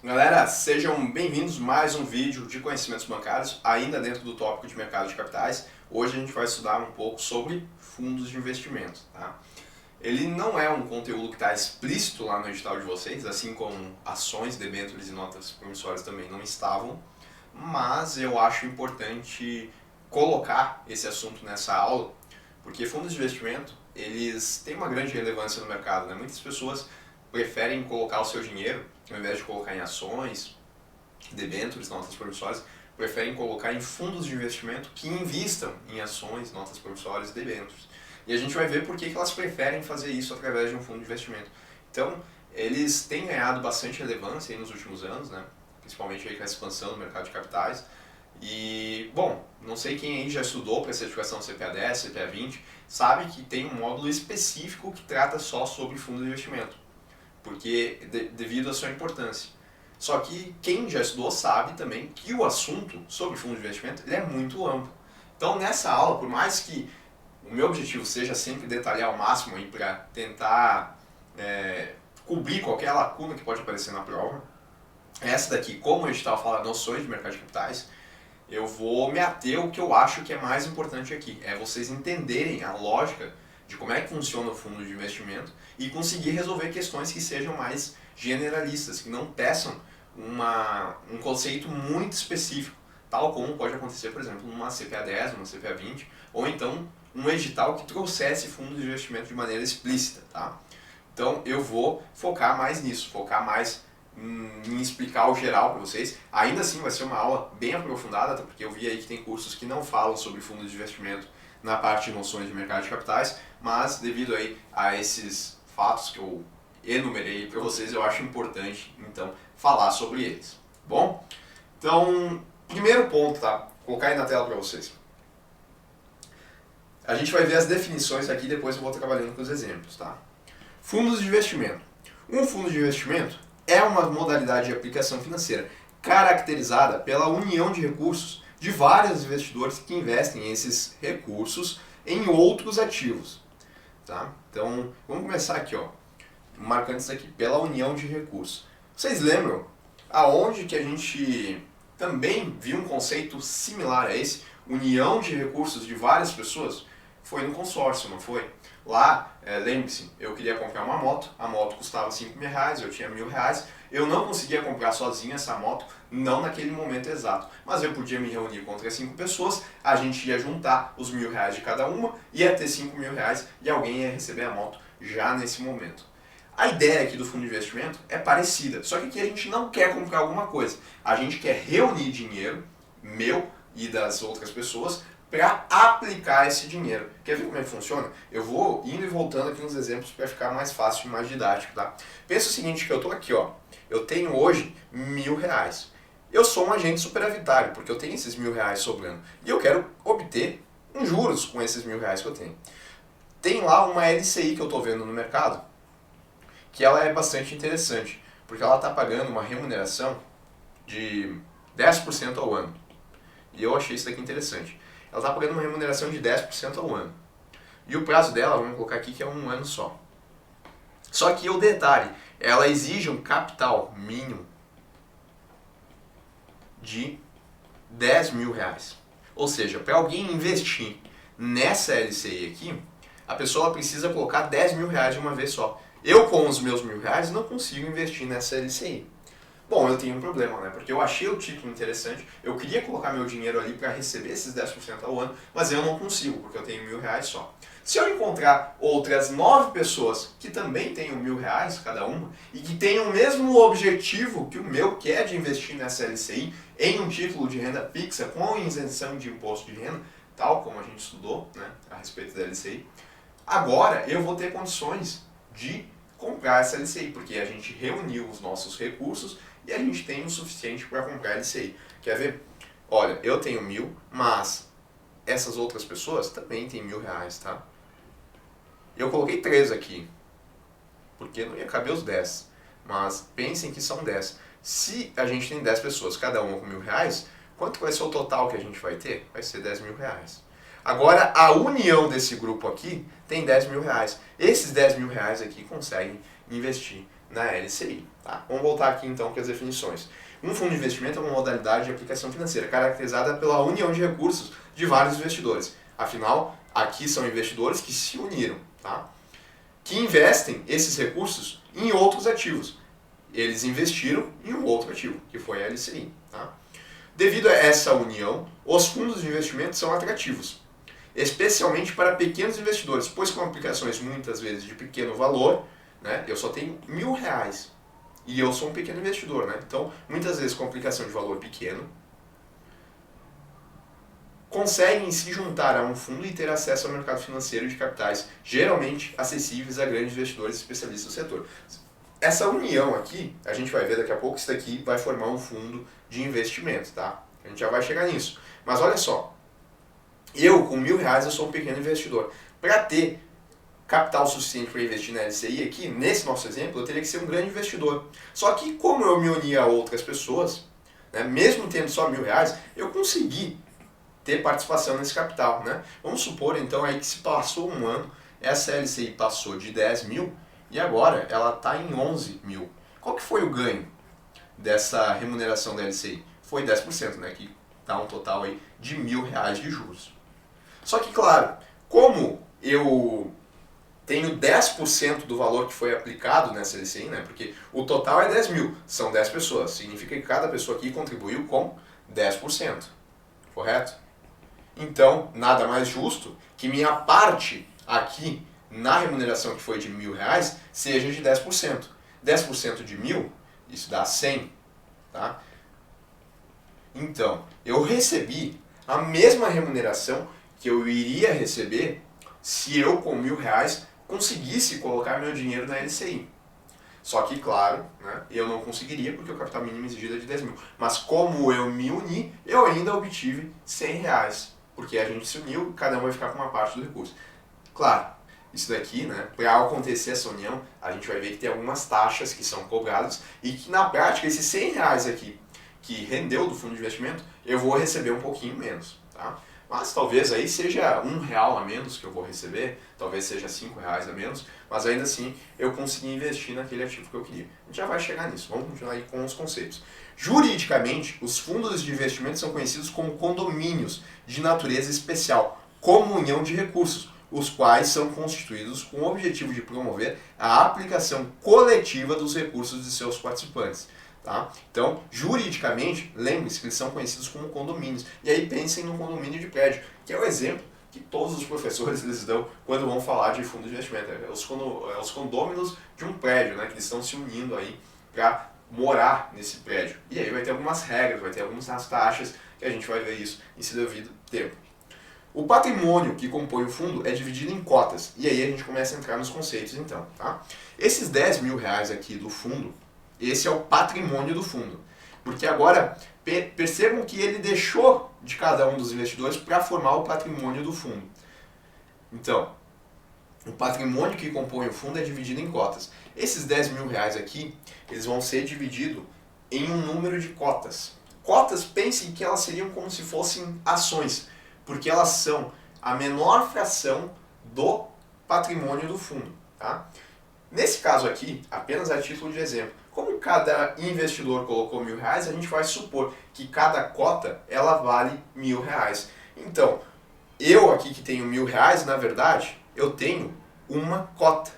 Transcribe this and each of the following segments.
Galera, sejam bem-vindos a mais um vídeo de conhecimentos bancários, ainda dentro do tópico de mercado de capitais. Hoje a gente vai estudar um pouco sobre fundos de investimento. Tá? Ele não é um conteúdo que está explícito lá no edital de vocês, assim como ações, debêntures e notas promissórias também não estavam, mas eu acho importante colocar esse assunto nessa aula, porque fundos de investimento, eles têm uma grande relevância no mercado, né? Muitas pessoas preferem colocar o seu dinheiro, ao invés de colocar em ações, debêntures, notas promissórias, preferem colocar em fundos de investimento que invistam em ações, notas promissórias e debêntures. E a gente vai ver por que elas preferem fazer isso através de um fundo de investimento. Então, eles têm ganhado bastante relevância nos últimos anos, né? Principalmente aí com a expansão do mercado de capitais. E, bom, não sei quem aí já estudou para a certificação CPA 10, CPA 20, sabe que tem um módulo específico que trata só sobre fundo de investimento, porque devido à sua importância. Só que quem já estudou sabe também que o assunto sobre fundo de investimento ele é muito amplo. Então nessa aula, por mais que o meu objetivo seja sempre detalhar ao máximo para tentar cobrir qualquer lacuna que pode aparecer na prova, essa daqui, como o edital fala noções de mercado de capitais, eu vou me ater ao que eu acho que é mais importante aqui. É vocês entenderem a lógica de como é que funciona o fundo de investimento e conseguir resolver questões que sejam mais generalistas, que não peçam um conceito muito específico, tal como pode acontecer, por exemplo, numa CPA 10, numa CPA 20, ou então um edital que trouxesse fundos de investimento de maneira explícita. Tá? Então eu vou focar mais nisso, focar mais em explicar o geral para vocês. Ainda assim vai ser uma aula bem aprofundada, porque eu vi aí que tem cursos que não falam sobre fundos de investimento na parte de noções de mercado de capitais, mas devido aí a esses fatos que eu enumerei para vocês, eu acho importante então falar sobre eles. Bom? Então, primeiro ponto, tá? Vou colocar aí na tela para vocês. A gente vai ver as definições aqui, depois eu vou trabalhando com os exemplos, tá? Fundos de investimento. Um fundo de investimento é uma modalidade de aplicação financeira caracterizada pela união de recursos de vários investidores que investem esses recursos em outros ativos. Tá? Então, vamos começar aqui, ó, marcando isso aqui, pela união de recursos. Vocês lembram aonde que a gente também viu um conceito similar a esse? União de recursos de várias pessoas? Foi no consórcio, não foi? Lá, lembre-se, eu queria comprar uma moto, a moto custava R$5.000, eu tinha R$1.000, eu não conseguia comprar sozinho essa moto, não naquele momento exato, mas eu podia me reunir com outras 5 pessoas, a gente ia juntar os R$1.000 de cada uma, ia ter R$5.000 e alguém ia receber a moto já nesse momento. A ideia aqui do fundo de investimento é parecida, só que aqui a gente não quer comprar alguma coisa, a gente quer reunir dinheiro, meu e das outras pessoas, para aplicar esse dinheiro. Quer ver como é que funciona? Eu vou indo e voltando aqui nos exemplos para ficar mais fácil e mais didático, tá? Pensa o seguinte, que eu estou aqui, ó, eu tenho hoje R$1.000. Eu sou um agente superavitário, porque eu tenho esses R$1.000 sobrando. E eu quero obter um juros com esses R$1.000 que eu tenho. Tem lá uma LCI que eu estou vendo no mercado, que ela é bastante interessante, porque ela está pagando uma remuneração de 10% ao ano. E eu achei isso daqui interessante. Ela está pagando uma remuneração de 10% ao ano. E o prazo dela, vamos colocar aqui que é 1 ano só. Só que o detalhe, ela exige um capital mínimo de R$10.000. Ou seja, para alguém investir nessa LCI aqui, a pessoa precisa colocar R$10.000 de uma vez só. Eu, com os meus R$1.000, não consigo investir nessa LCI. Bom, eu tenho um problema, né? Porque eu achei o título interessante, eu queria colocar meu dinheiro ali para receber esses 10% ao ano, mas eu não consigo, porque eu tenho R$1.000 só. Se eu encontrar outras 9 pessoas que também tenham R$1.000 cada uma e que tenham o mesmo objetivo que o meu, que é de investir nessa LCI em um título de renda fixa com isenção de imposto de renda, tal como a gente estudou, né, a respeito da LCI, agora eu vou ter condições de comprar essa LCI, porque a gente reuniu os nossos recursos e a gente tem o suficiente para comprar LCI. Quer ver? Olha, eu tenho 1.000, mas essas outras pessoas também têm R$1.000, tá? Eu coloquei 3 aqui, porque não ia caber os 10, mas pensem que são 10. Se a gente tem 10 pessoas, cada uma com R$1.000, quanto vai ser o total que a gente vai ter? Vai ser R$10.000. Agora, a união desse grupo aqui tem R$10.000. Esses R$10.000 aqui conseguem investir na LCI. Tá? Vamos voltar aqui então para as definições. Um fundo de investimento é uma modalidade de aplicação financeira caracterizada pela união de recursos de vários investidores. Afinal, aqui são investidores que se uniram, tá? Que investem esses recursos em outros ativos. Eles investiram em um outro ativo, que foi a LCI. Tá? Devido a essa união, os fundos de investimento são atrativos, especialmente para pequenos investidores, pois com aplicações muitas vezes de pequeno valor, né, eu só tenho R$1.000 e eu sou um pequeno investidor, né? Então muitas vezes com aplicação de valor pequeno, conseguem se juntar a um fundo e ter acesso ao mercado financeiro de capitais, geralmente acessíveis a grandes investidores especialistas do setor. Essa união aqui, a gente vai ver daqui a pouco, isso daqui vai formar um fundo de investimento, tá? A gente já vai chegar nisso. Mas olha só, eu com R$1.000 eu sou um pequeno investidor. Para ter capital suficiente para investir na LCI aqui, nesse nosso exemplo, eu teria que ser um grande investidor. Só que como eu me uni a outras pessoas, né, mesmo tendo só R$1.000, eu consegui ter participação nesse capital, né? Vamos supor então aí que se passou um ano, essa LCI passou de 10 mil e agora ela está em 11 mil. Qual que foi o ganho dessa remuneração da LCI? Foi 10%, né? Que dá um total aí de R$1.000 de juros. Só que claro, como eu tenho 10% do valor que foi aplicado nessa LCI, né? Porque o total é 10 mil, são 10 pessoas, significa que cada pessoa aqui contribuiu com 10%, correto? Então, nada mais justo que minha parte aqui na remuneração que foi de R$1.000 seja de 10%. 10% de 1.000, isso dá 100, tá? Então, eu recebi a mesma remuneração que eu iria receber se eu com R$1.000 conseguisse colocar meu dinheiro na LCI. Só que, claro, né, eu não conseguiria porque o capital mínimo exigido é de 10 mil. Mas como eu me uni, eu ainda obtive R$100. Porque a gente se uniu, cada um vai ficar com uma parte do recurso. Claro, isso daqui, né, para acontecer essa união, a gente vai ver que tem algumas taxas que são cobradas e que na prática esses R$100 aqui que rendeu do fundo de investimento, eu vou receber um pouquinho menos, tá? Mas talvez aí seja R$1 a menos que eu vou receber, talvez seja R$5 a menos, mas ainda assim eu consegui investir naquele ativo que eu queria. A gente já vai chegar nisso, vamos continuar aí com os conceitos. Juridicamente, os fundos de investimento são conhecidos como condomínios de natureza especial, comunhão de recursos, os quais são constituídos com o objetivo de promover a aplicação coletiva dos recursos de seus participantes. Tá? Então, juridicamente, lembre-se que eles são conhecidos como condomínios. E aí pensem no condomínio de prédio, que é o exemplo que todos os professores eles dão quando vão falar de fundo de investimento. É os condôminos de um prédio, né, que eles estão se unindo aí para morar nesse prédio. E aí vai ter algumas regras, vai ter algumas taxas, que a gente vai ver isso em seu devido tempo. O patrimônio que compõe o fundo é dividido em cotas. E aí a gente começa a entrar nos conceitos então. Tá? Esses R$10.000 aqui do fundo, esse é o patrimônio do fundo. Porque agora, percebam que ele deixou de cada um dos investidores para formar o patrimônio do fundo. Então, o patrimônio que compõe o fundo é dividido em cotas. Esses R$10.000 aqui, eles vão ser divididos em um número de cotas. Cotas, pensem que elas seriam como se fossem ações, porque elas são a menor fração do patrimônio do fundo. Tá? Nesse caso aqui, apenas a título de exemplo, como cada investidor colocou R$1.000, a gente vai supor que cada cota ela vale R$1.000. Então, eu aqui que tenho R$1.000, na verdade, eu tenho uma cota.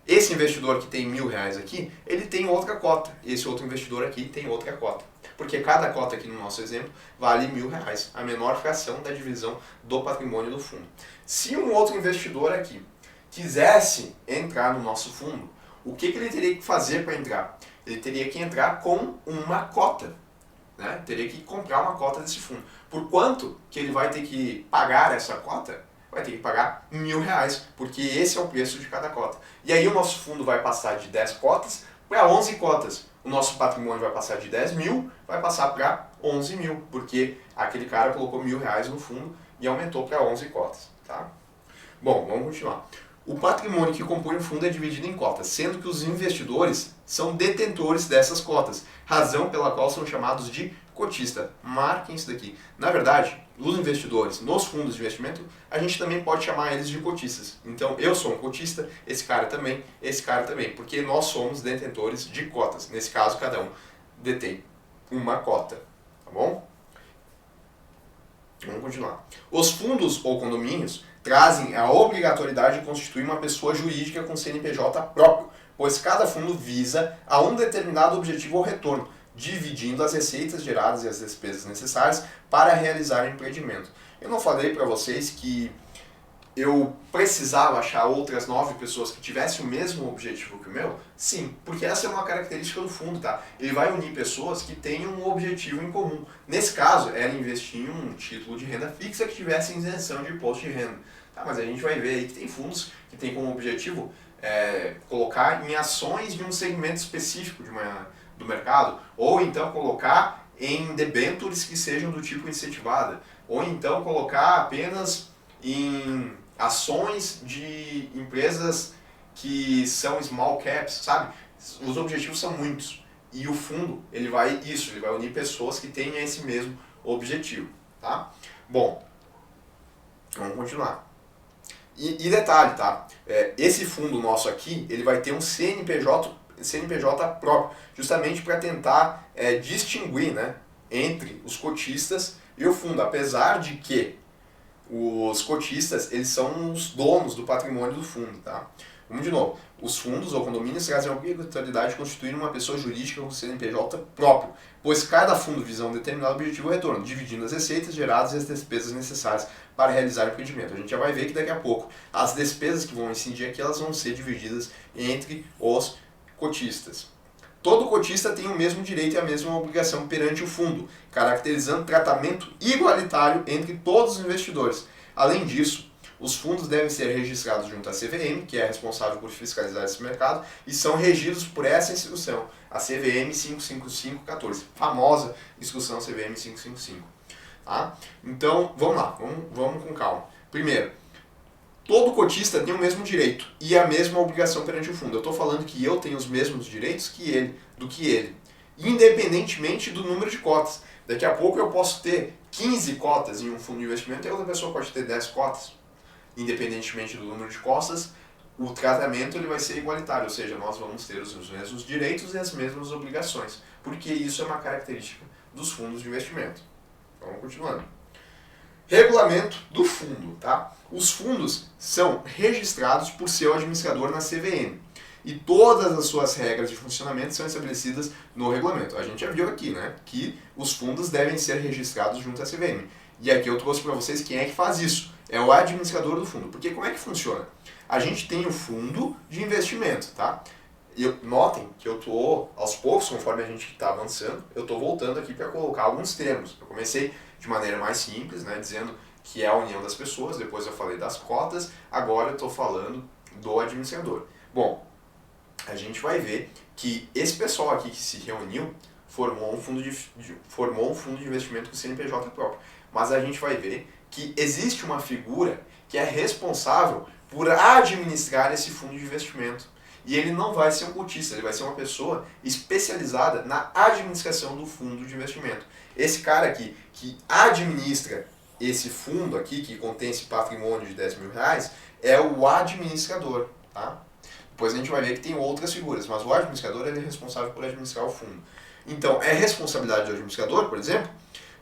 Esse investidor que tem R$1.000 aqui, ele tem outra cota. Esse outro investidor aqui tem outra cota. Porque cada cota aqui no nosso exemplo vale R$1.000, a menor fração da divisão do patrimônio do fundo. Se um outro investidor aqui quisesse entrar no nosso fundo, o que ele teria que fazer para entrar? Ele teria que entrar com uma cota, né? Teria que comprar uma cota desse fundo. Por quanto que ele vai ter que pagar essa cota? Vai ter que pagar R$1.000, porque esse é o preço de cada cota. E aí o nosso fundo vai passar de 10 cotas para 11 cotas. O nosso patrimônio vai passar de 10 mil, vai passar para 11 mil, porque aquele cara colocou R$1.000 no fundo e aumentou para 11 cotas. Tá? Bom, vamos continuar. O patrimônio que compõe o fundo é dividido em cotas, sendo que os investidores são detentores dessas cotas, razão pela qual são chamados de cotista. Marquem isso daqui. Na verdade, os investidores nos fundos de investimento, a gente também pode chamar eles de cotistas. Então, eu sou um cotista, esse cara também, porque nós somos detentores de cotas. Nesse caso, cada um detém uma cota, tá bom? Vamos continuar. Os fundos ou condomínios trazem a obrigatoriedade de constituir uma pessoa jurídica com CNPJ próprio, pois cada fundo visa a um determinado objetivo ou retorno, dividindo as receitas geradas e as despesas necessárias para realizar o empreendimento. Eu não falei para vocês que eu precisava achar outras 9 pessoas que tivessem o mesmo objetivo que o meu? Sim, porque essa é uma característica do fundo, tá? Ele vai unir pessoas que tenham um objetivo em comum. Nesse caso, era investir em um título de renda fixa que tivesse isenção de imposto de renda. Tá, mas a gente vai ver aí que tem fundos que tem como objetivo colocar em ações de um segmento específico do mercado, ou então colocar em debêntures que sejam do tipo incentivada, ou então colocar apenas em ações de empresas que são small caps, sabe? Os objetivos são muitos. E o fundo, ele vai unir pessoas que tenham esse mesmo objetivo, tá? Bom, vamos continuar. E detalhe, tá? Esse fundo nosso aqui, ele vai ter um CNPJ próprio, justamente para tentar distinguir, né, entre os cotistas e o fundo, apesar de que os cotistas, eles são os donos do patrimônio do fundo, tá? Vamos de novo. Os fundos ou condomínios trazem a obrigatoriedade de constituir uma pessoa jurídica com CNPJ próprio, pois cada fundo visa um determinado objetivo ou retorno, dividindo as receitas geradas e as despesas necessárias para realizar o empreendimento. A gente já vai ver que daqui a pouco as despesas que vão incidir aqui, elas vão ser divididas entre os cotistas. Todo cotista tem o mesmo direito e a mesma obrigação perante o fundo, caracterizando tratamento igualitário entre todos os investidores. Além disso, os fundos devem ser registrados junto à CVM, que é responsável por fiscalizar esse mercado, e são regidos por essa instrução, a CVM 55514, famosa instrução CVM 555. Tá? Então, vamos lá, vamos com calma. Primeiro, todo cotista tem o mesmo direito e a mesma obrigação perante o fundo. Eu estou falando que eu tenho os mesmos direitos do que ele, independentemente do número de cotas. Daqui a pouco eu posso ter 15 cotas em um fundo de investimento e outra pessoa pode ter 10 cotas. Independentemente do número de cotas, o tratamento ele vai ser igualitário, ou seja, nós vamos ter os mesmos direitos e as mesmas obrigações, porque isso é uma característica dos fundos de investimento. Vamos continuando. Regulamento do fundo, tá? Os fundos são registrados por seu administrador na CVM e todas as suas regras de funcionamento são estabelecidas no regulamento. A gente já viu aqui, né, que os fundos devem ser registrados junto à CVM. E aqui eu trouxe para vocês quem é que faz isso. É o administrador do fundo. Porque como é que funciona? A gente tem o fundo de investimento, tá? E notem que eu estou, aos poucos, conforme a gente está avançando, eu estou voltando aqui para colocar alguns termos. Eu comecei de maneira mais simples, né, dizendo que é a união das pessoas, depois eu falei das cotas, agora eu estou falando do administrador. Bom, a gente vai ver que esse pessoal aqui que se reuniu formou um fundo de investimento com CNPJ próprio. Mas a gente vai ver que existe uma figura que é responsável por administrar esse fundo de investimento. E ele não vai ser um cotista, ele vai ser uma pessoa especializada na administração do fundo de investimento. Esse cara aqui, que administra esse fundo aqui, que contém esse patrimônio de 10 mil reais, é o administrador, tá? Depois a gente vai ver que tem outras figuras, mas o administrador ele é responsável por administrar o fundo. Então, é responsabilidade do administrador, por exemplo,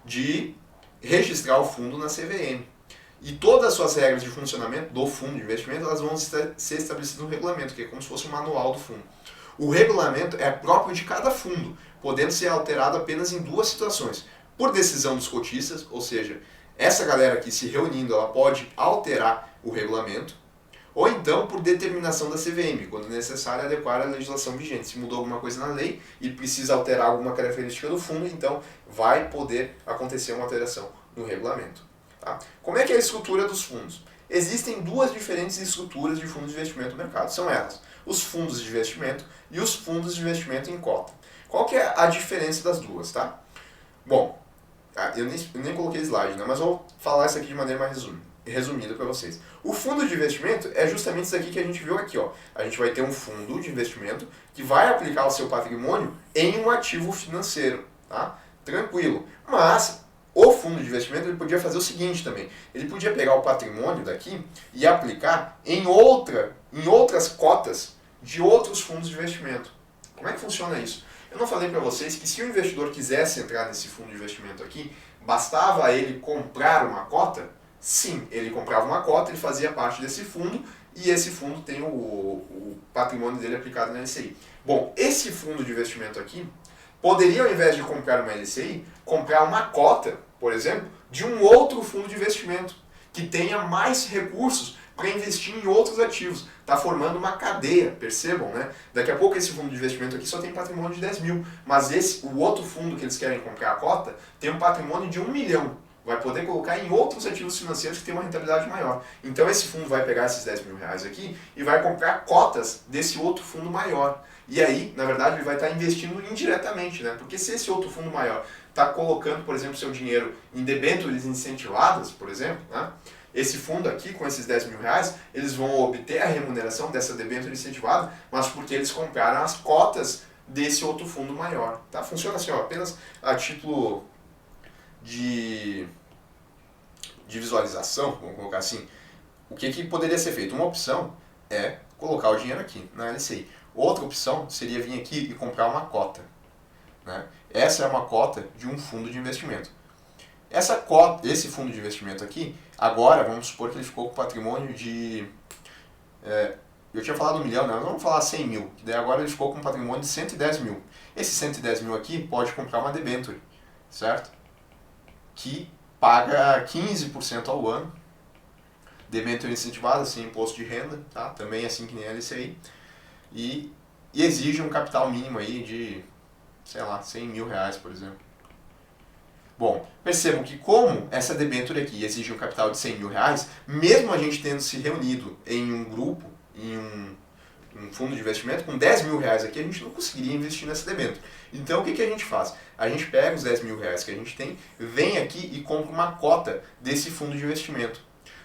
de registrar o fundo na CVM. E todas as suas regras de funcionamento do fundo de investimento elas vão ser estabelecidas no regulamento, que é como se fosse um manual do fundo. O regulamento é próprio de cada fundo, podendo ser alterado apenas em 2 situações. Por decisão dos cotistas, ou seja, essa galera aqui se reunindo, ela pode alterar o regulamento, ou então por determinação da CVM, quando necessário adequar a legislação vigente. Se mudou alguma coisa na lei e precisa alterar alguma característica do fundo, então vai poder acontecer uma alteração no regulamento. Tá? Como é que é a estrutura dos fundos? Existem 2 diferentes estruturas de fundos de investimento no mercado. São elas, os fundos de investimento e os fundos de investimento em cota. Qual que é a diferença das duas? Tá? Bom, eu nem coloquei slide, né? Mas vou falar isso aqui de maneira mais resumida. resumida para vocês. O fundo de investimento é justamente isso aqui que a gente viu aqui, ó. A gente vai ter um fundo de investimento que vai aplicar o seu patrimônio em um ativo financeiro, tá? Tranquilo. Mas o fundo de investimento ele podia fazer o seguinte também. Ele podia pegar o patrimônio daqui e aplicar em outras cotas de outros fundos de investimento. Como é que funciona isso? Eu não falei para vocês que se o investidor quisesse entrar nesse fundo de investimento aqui, bastava ele comprar uma cota? Sim, ele comprava uma cota, ele fazia parte desse fundo e esse fundo tem o patrimônio dele aplicado na LCI. Bom, esse fundo de investimento aqui poderia, ao invés de comprar uma LCI, comprar uma cota, por exemplo, de um outro fundo de investimento que tenha mais recursos para investir em outros ativos. Está formando uma cadeia, percebam, né? Daqui a pouco esse fundo de investimento aqui só tem patrimônio de 10 mil, mas o outro fundo que eles querem comprar a cota tem um patrimônio de 1 milhão. Vai poder colocar em outros ativos financeiros que têm uma rentabilidade maior. Então esse fundo vai pegar esses 10 mil reais aqui e vai comprar cotas desse outro fundo maior. E aí, na verdade, ele vai estar investindo indiretamente, né? Porque se esse outro fundo maior está colocando, por exemplo, seu dinheiro em debêntures incentivadas, por exemplo, né? Esse fundo aqui, com esses 10 mil reais, eles vão obter a remuneração dessa debênture incentivada, mas porque eles compraram as cotas desse outro fundo maior. Tá? Funciona assim, ó, apenas a título de visualização, vamos colocar assim. O que poderia ser feito? Uma opção é colocar o dinheiro aqui na LCI. Outra opção seria vir aqui e comprar uma cota, né? Essa é uma cota de um fundo de investimento. Essa cota, esse fundo de investimento aqui, agora vamos supor que ele ficou com patrimônio de... eu tinha falado 1 milhão, né? Mas vamos falar 100 mil. Que daí agora ele ficou com um patrimônio de 110 mil. Esse 110 mil aqui pode comprar uma debênture, certo? Que paga 15% ao ano. Debênture incentivada, sem imposto de renda, tá? Também assim que nem a LCI. E exige um capital mínimo aí de, sei lá, 100 mil reais, por exemplo. Bom, percebam que como essa debênture aqui exige um capital de 100 mil reais, mesmo a gente tendo se reunido em um grupo, em um fundo de investimento, com 10 mil reais aqui, a gente não conseguiria investir nessa debênture. Então o que a gente faz? A gente pega os 10 mil reais que a gente tem, vem aqui e compra uma cota desse fundo de investimento.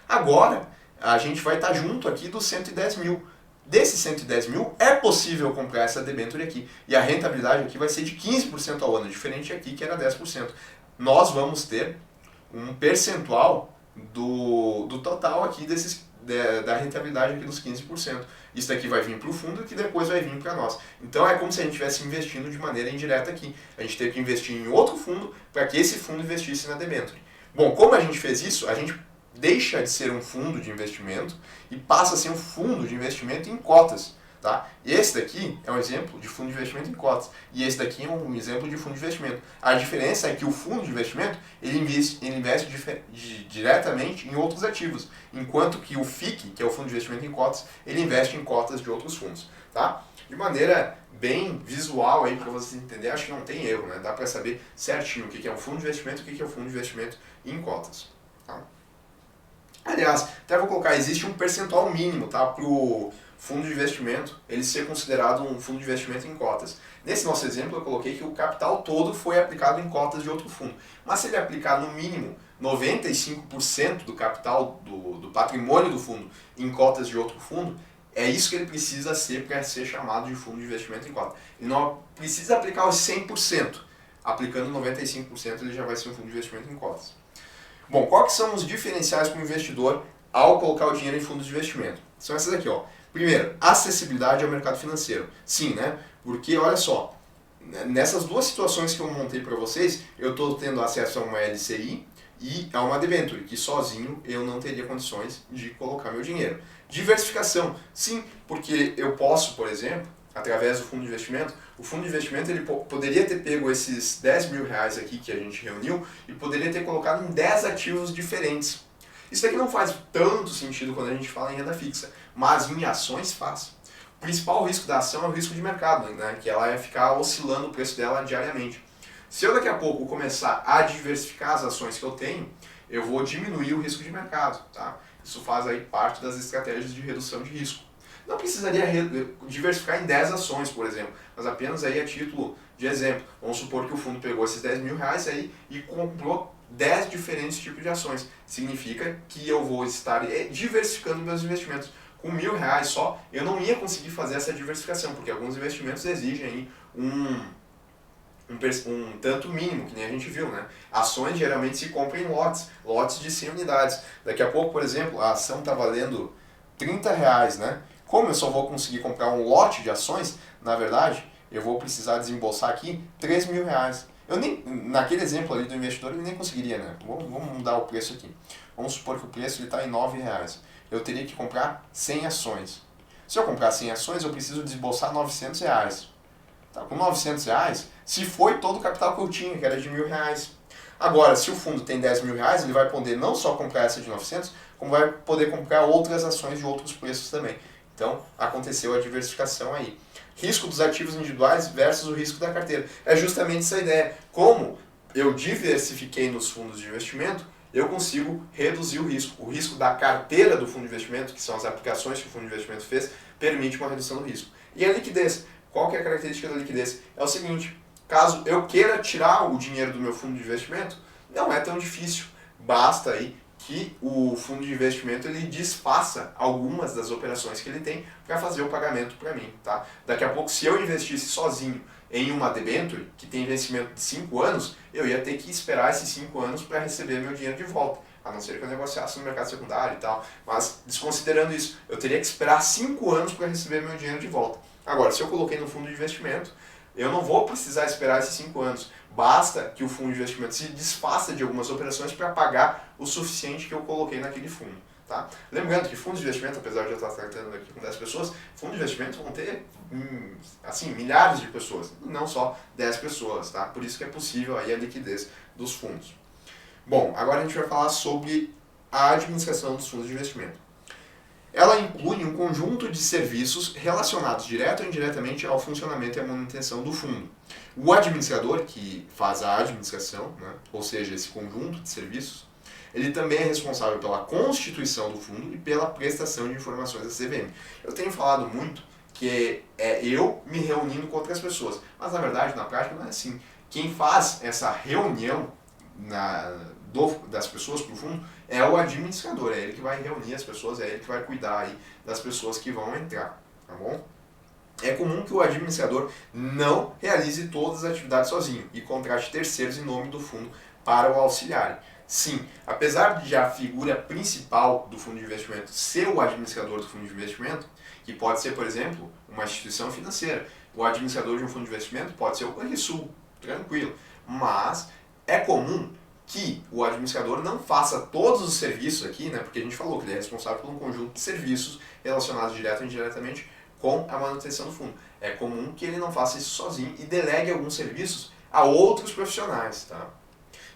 Agora, a gente vai estar junto aqui dos 110 mil. Desses 110 mil, é possível comprar essa debênture aqui. E a rentabilidade aqui vai ser de 15% ao ano, diferente aqui que era 10%. Nós vamos ter um percentual do total aqui da rentabilidade aqui dos 15%. Isso daqui vai vir para o fundo e que depois vai vir para nós. Então é como se a gente estivesse investindo de maneira indireta aqui. A gente teve que investir em outro fundo para que esse fundo investisse na debênture. Bom, como a gente fez isso, a gente deixa de ser um fundo de investimento e passa a ser um fundo de investimento em cotas. Tá? Esse daqui é um exemplo de fundo de investimento em cotas. E esse daqui é um exemplo de fundo de investimento. A diferença é que o fundo de investimento ele investe diretamente em outros ativos, enquanto que o FIC, que é o fundo de investimento em cotas, ele investe em cotas de outros fundos. Tá? De maneira bem visual aí para vocês entenderem, acho que não tem erro, né? Dá para saber certinho o que é um fundo de investimento e o que é um fundo de investimento em cotas. Tá? Aliás, até vou colocar, existe um percentual mínimo, tá, para o fundo de investimento ele ser considerado um fundo de investimento em cotas. Nesse nosso exemplo eu coloquei que o capital todo foi aplicado em cotas de outro fundo. Mas se ele aplicar no mínimo 95% do capital, do patrimônio do fundo em cotas de outro fundo, é isso que ele precisa ser para ser chamado de fundo de investimento em cotas. Ele não precisa aplicar os 100%. Aplicando 95% ele já vai ser um fundo de investimento em cotas. Bom, quais são os diferenciais para o investidor ao colocar o dinheiro em fundos de investimento? São essas aqui, ó. Primeiro, acessibilidade ao mercado financeiro. Sim, né? Porque, olha só, nessas duas situações que eu montei para vocês, eu estou tendo acesso a uma LCI e a uma debênture, que sozinho eu não teria condições de colocar meu dinheiro. Diversificação. Sim, porque eu posso, por exemplo, através do fundo de investimento, o fundo de investimento ele poderia ter pego esses 10 mil reais aqui que a gente reuniu e poderia ter colocado em 10 ativos diferentes. Isso daqui não faz tanto sentido quando a gente fala em renda fixa, mas em ações faz. O principal risco da ação é o risco de mercado, né? Que ela é ficar oscilando o preço dela diariamente. Se eu daqui a pouco começar a diversificar as ações que eu tenho, eu vou diminuir o risco de mercado. Tá? Isso faz aí parte das estratégias de redução de risco. Não precisaria diversificar em 10 ações, por exemplo, mas apenas aí a título de exemplo. Vamos supor que o fundo pegou esses 10 mil reais aí e comprou 10 diferentes tipos de ações. Significa que eu vou estar diversificando meus investimentos. Com R$1.000 só, eu não ia conseguir fazer essa diversificação, porque alguns investimentos exigem aí um tanto mínimo, que nem a gente viu, né? Ações geralmente se compram em lotes de 100 unidades. Daqui a pouco, por exemplo, a ação está valendo R$30, né? Como eu só vou conseguir comprar um lote de ações, na verdade, eu vou precisar desembolsar aqui R$3.000. Naquele exemplo ali do investidor, ele nem conseguiria, né? Vamos mudar o preço aqui. Vamos supor que o preço está em R$9. Eu teria que comprar 100 ações. Se eu comprar 100 ações, eu preciso desembolsar R$900. Tá? Com R$900, se foi todo o capital que eu tinha, que era de R$1.000. Agora, se o fundo tem R$10.000, ele vai poder não só comprar essa de 900, como vai poder comprar outras ações de outros preços também. Então, aconteceu a diversificação aí. Risco dos ativos individuais versus o risco da carteira. É justamente essa ideia. Como eu diversifiquei nos fundos de investimento, eu consigo reduzir o risco. O risco da carteira do fundo de investimento, que são as aplicações que o fundo de investimento fez, permite uma redução do risco. E a liquidez. Qual que é a característica da liquidez? É o seguinte, caso eu queira tirar o dinheiro do meu fundo de investimento, não é tão difícil. Basta aí que o fundo de investimento ele desfaça algumas das operações que ele tem para fazer o pagamento para mim. Tá? Daqui a pouco, se eu investisse sozinho em uma debenture, que tem vencimento de 5 anos, eu ia ter que esperar esses 5 anos para receber meu dinheiro de volta. A não ser que eu negociasse no mercado secundário e tal. Mas, desconsiderando isso, eu teria que esperar 5 anos para receber meu dinheiro de volta. Agora, se eu coloquei no fundo de investimento, eu não vou precisar esperar esses 5 anos. Basta que o fundo de investimento se desfaça de algumas operações para pagar o suficiente que eu coloquei naquele fundo. Tá? Lembrando que fundos de investimento, apesar de eu estar tratando aqui com 10 pessoas, fundos de investimento vão ter assim, milhares de pessoas, não só 10 pessoas. Tá? Por isso que é possível aí a liquidez dos fundos. Bom, agora a gente vai falar sobre a administração dos fundos de investimento. Ela inclui um conjunto de serviços relacionados direto ou indiretamente ao funcionamento e à manutenção do fundo. O administrador, que faz a administração, né, ou seja, esse conjunto de serviços, ele também é responsável pela constituição do fundo e pela prestação de informações à CVM. Eu tenho falado muito que é eu me reunindo com outras pessoas, mas na verdade, na prática, não é assim. Quem faz essa reunião das pessoas para o fundo é o administrador, é ele que vai reunir as pessoas, é ele que vai cuidar aí das pessoas que vão entrar, tá bom? É comum que o administrador não realize todas as atividades sozinho e contrate terceiros em nome do fundo para o auxiliarem. Sim, apesar de a figura principal do fundo de investimento ser o administrador do fundo de investimento, que pode ser, por exemplo, uma instituição financeira, o administrador de um fundo de investimento pode ser o Banrisul, tranquilo, mas é comum que o administrador não faça todos os serviços aqui, né, porque a gente falou que ele é responsável por um conjunto de serviços relacionados direto ou indiretamente com a manutenção do fundo. É comum que ele não faça isso sozinho e delegue alguns serviços a outros profissionais. Tá?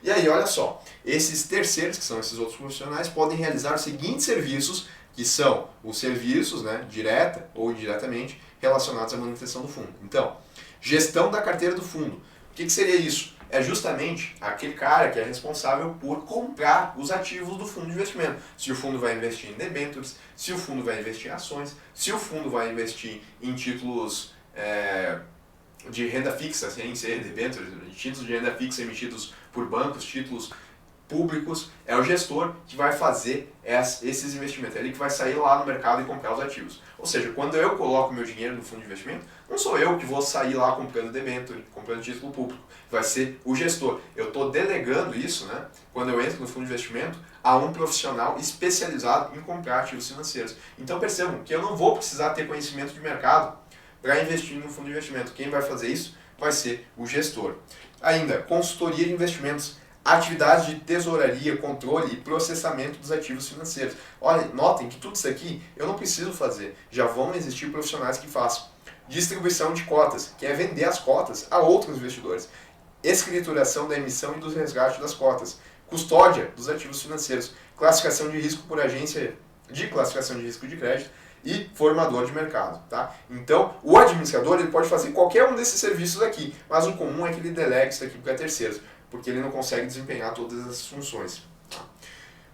E aí, olha só, esses terceiros, que são esses outros profissionais, podem realizar os seguintes serviços, que são os serviços, né, direta ou indiretamente, relacionados à manutenção do fundo. Então, gestão da carteira do fundo. O que seria isso? É justamente aquele cara que é responsável por comprar os ativos do fundo de investimento. Se o fundo vai investir em debêntures, se o fundo vai investir em ações, se o fundo vai investir em títulos de renda fixa, sem ser debêntures, títulos de renda fixa emitidos por bancos, títulos públicos, é o gestor que vai fazer esses investimentos. É ele que vai sair lá no mercado e comprar os ativos. Ou seja, quando eu coloco meu dinheiro no fundo de investimento, não sou eu que vou sair lá comprando debênture, comprando título público. Vai ser o gestor. Eu estou delegando isso, né, quando eu entro no fundo de investimento, a um profissional especializado em comprar ativos financeiros. Então percebam que eu não vou precisar ter conhecimento de mercado para investir no fundo de investimento. Quem vai fazer isso vai ser o gestor. Ainda, consultoria de investimentos. Atividades de tesouraria, controle e processamento dos ativos financeiros. Olha, notem que tudo isso aqui eu não preciso fazer. Já vão existir profissionais que façam. Distribuição de cotas, que é vender as cotas a outros investidores. Escrituração da emissão e do resgate das cotas. Custódia dos ativos financeiros. Classificação de risco por agência de classificação de risco de crédito e formador de mercado. Tá? Então, o administrador ele pode fazer qualquer um desses serviços aqui, mas o comum é que ele delegue isso aqui para terceiros, porque ele não consegue desempenhar todas essas funções.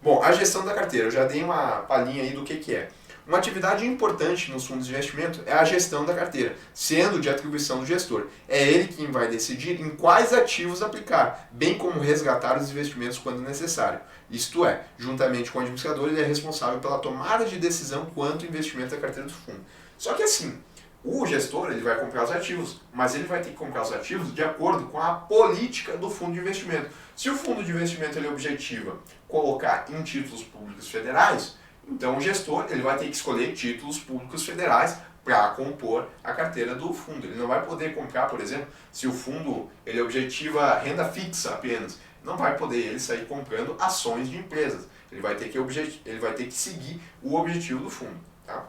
Bom, a gestão da carteira, eu já dei uma palhinha aí do que é. Uma atividade importante nos fundos de investimento é a gestão da carteira, sendo de atribuição do gestor. É ele quem vai decidir em quais ativos aplicar, bem como resgatar os investimentos quando necessário. Isto é, juntamente com o administrador, ele é responsável pela tomada de decisão quanto ao investimento da carteira do fundo. Só que assim, o gestor ele vai comprar os ativos, mas ele vai ter que comprar os ativos de acordo com a política do fundo de investimento. Se o fundo de investimento ele objetiva colocar em títulos públicos federais, então o gestor ele vai ter que escolher títulos públicos federais para compor a carteira do fundo. Ele não vai poder comprar, por exemplo, se o fundo ele objetiva renda fixa apenas, não vai poder ele sair comprando ações de empresas. Ele vai ter que seguir o objetivo do fundo. Tá?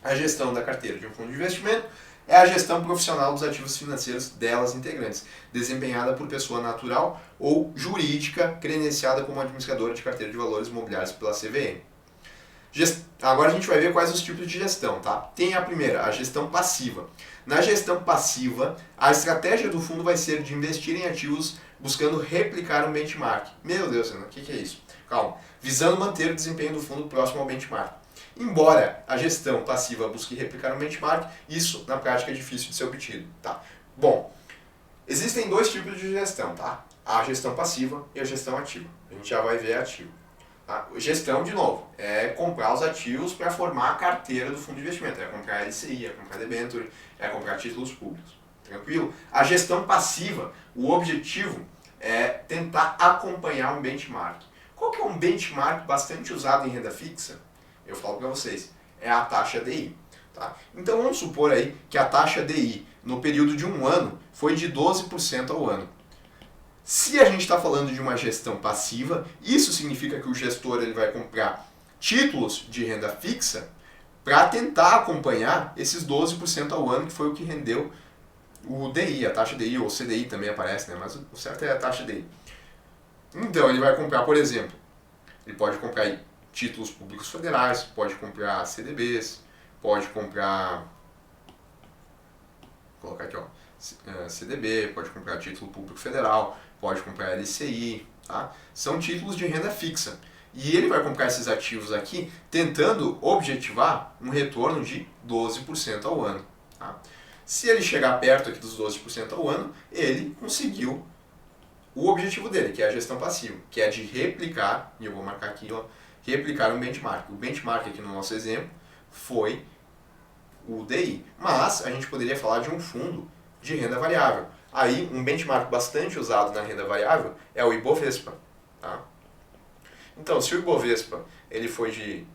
A gestão da carteira de um fundo de investimento é a gestão profissional dos ativos financeiros delas integrantes, desempenhada por pessoa natural ou jurídica credenciada como administradora de carteira de valores imobiliários pela CVM. Agora a gente vai ver quais os tipos de gestão, tá? Tem a primeira, a gestão passiva. Na gestão passiva, a estratégia do fundo vai ser de investir em ativos buscando replicar um benchmark. Meu Deus, o que é isso? Calma. Visando manter o desempenho do fundo próximo ao benchmark. Embora a gestão passiva busque replicar um benchmark, isso na prática é difícil de ser obtido, tá? Bom, existem dois tipos de gestão, tá? A gestão passiva e a gestão ativa. A gente já vai ver a ativa. Tá? Gestão, de novo, é comprar os ativos para formar a carteira do fundo de investimento. É comprar LCI, é comprar debenture, é comprar títulos públicos. Tranquilo? A gestão passiva, o objetivo é tentar acompanhar um benchmark. Qual que é um benchmark bastante usado em renda fixa? Eu falo para vocês, é a taxa DI. Tá? Então vamos supor aí que a taxa DI no período de um ano foi de 12% ao ano. Se a gente está falando de uma gestão passiva, isso significa que o gestor ele vai comprar títulos de renda fixa para tentar acompanhar esses 12% ao ano, que foi o que rendeu o DI, a taxa DI, ou CDI também aparece, né? Mas o certo é a taxa DI. Então ele vai comprar, por exemplo, ele pode comprar aí títulos públicos federais, pode comprar CDBs, pode comprar, vou colocar aqui, ó, CDB, pode comprar título público federal, pode comprar LCI, tá? São títulos de renda fixa. E ele vai comprar esses ativos aqui tentando objetivar um retorno de 12% ao ano. Tá? Se ele chegar perto aqui dos 12% ao ano, ele conseguiu o objetivo dele, que é a gestão passiva, que é de replicar, e eu vou marcar aqui, ó, replicar um benchmark. O benchmark aqui no nosso exemplo foi o DI, mas a gente poderia falar de um fundo de renda variável. Aí, um benchmark bastante usado na renda variável é o Ibovespa. Tá? Então, se o Ibovespa ele foi de,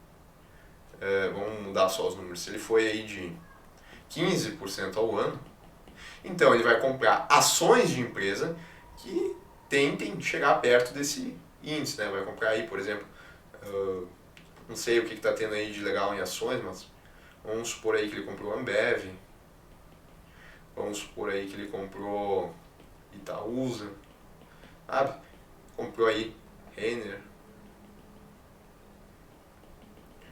vamos mudar só os números, se ele foi aí de 15% ao ano, então ele vai comprar ações de empresa que tentem chegar perto desse índice. Né? Vai comprar aí, por exemplo, não sei o que está tendo aí de legal em ações, mas vamos supor aí que ele comprou Ambev, vamos supor aí que ele comprou Itaúsa, sabe? Comprou aí Renner.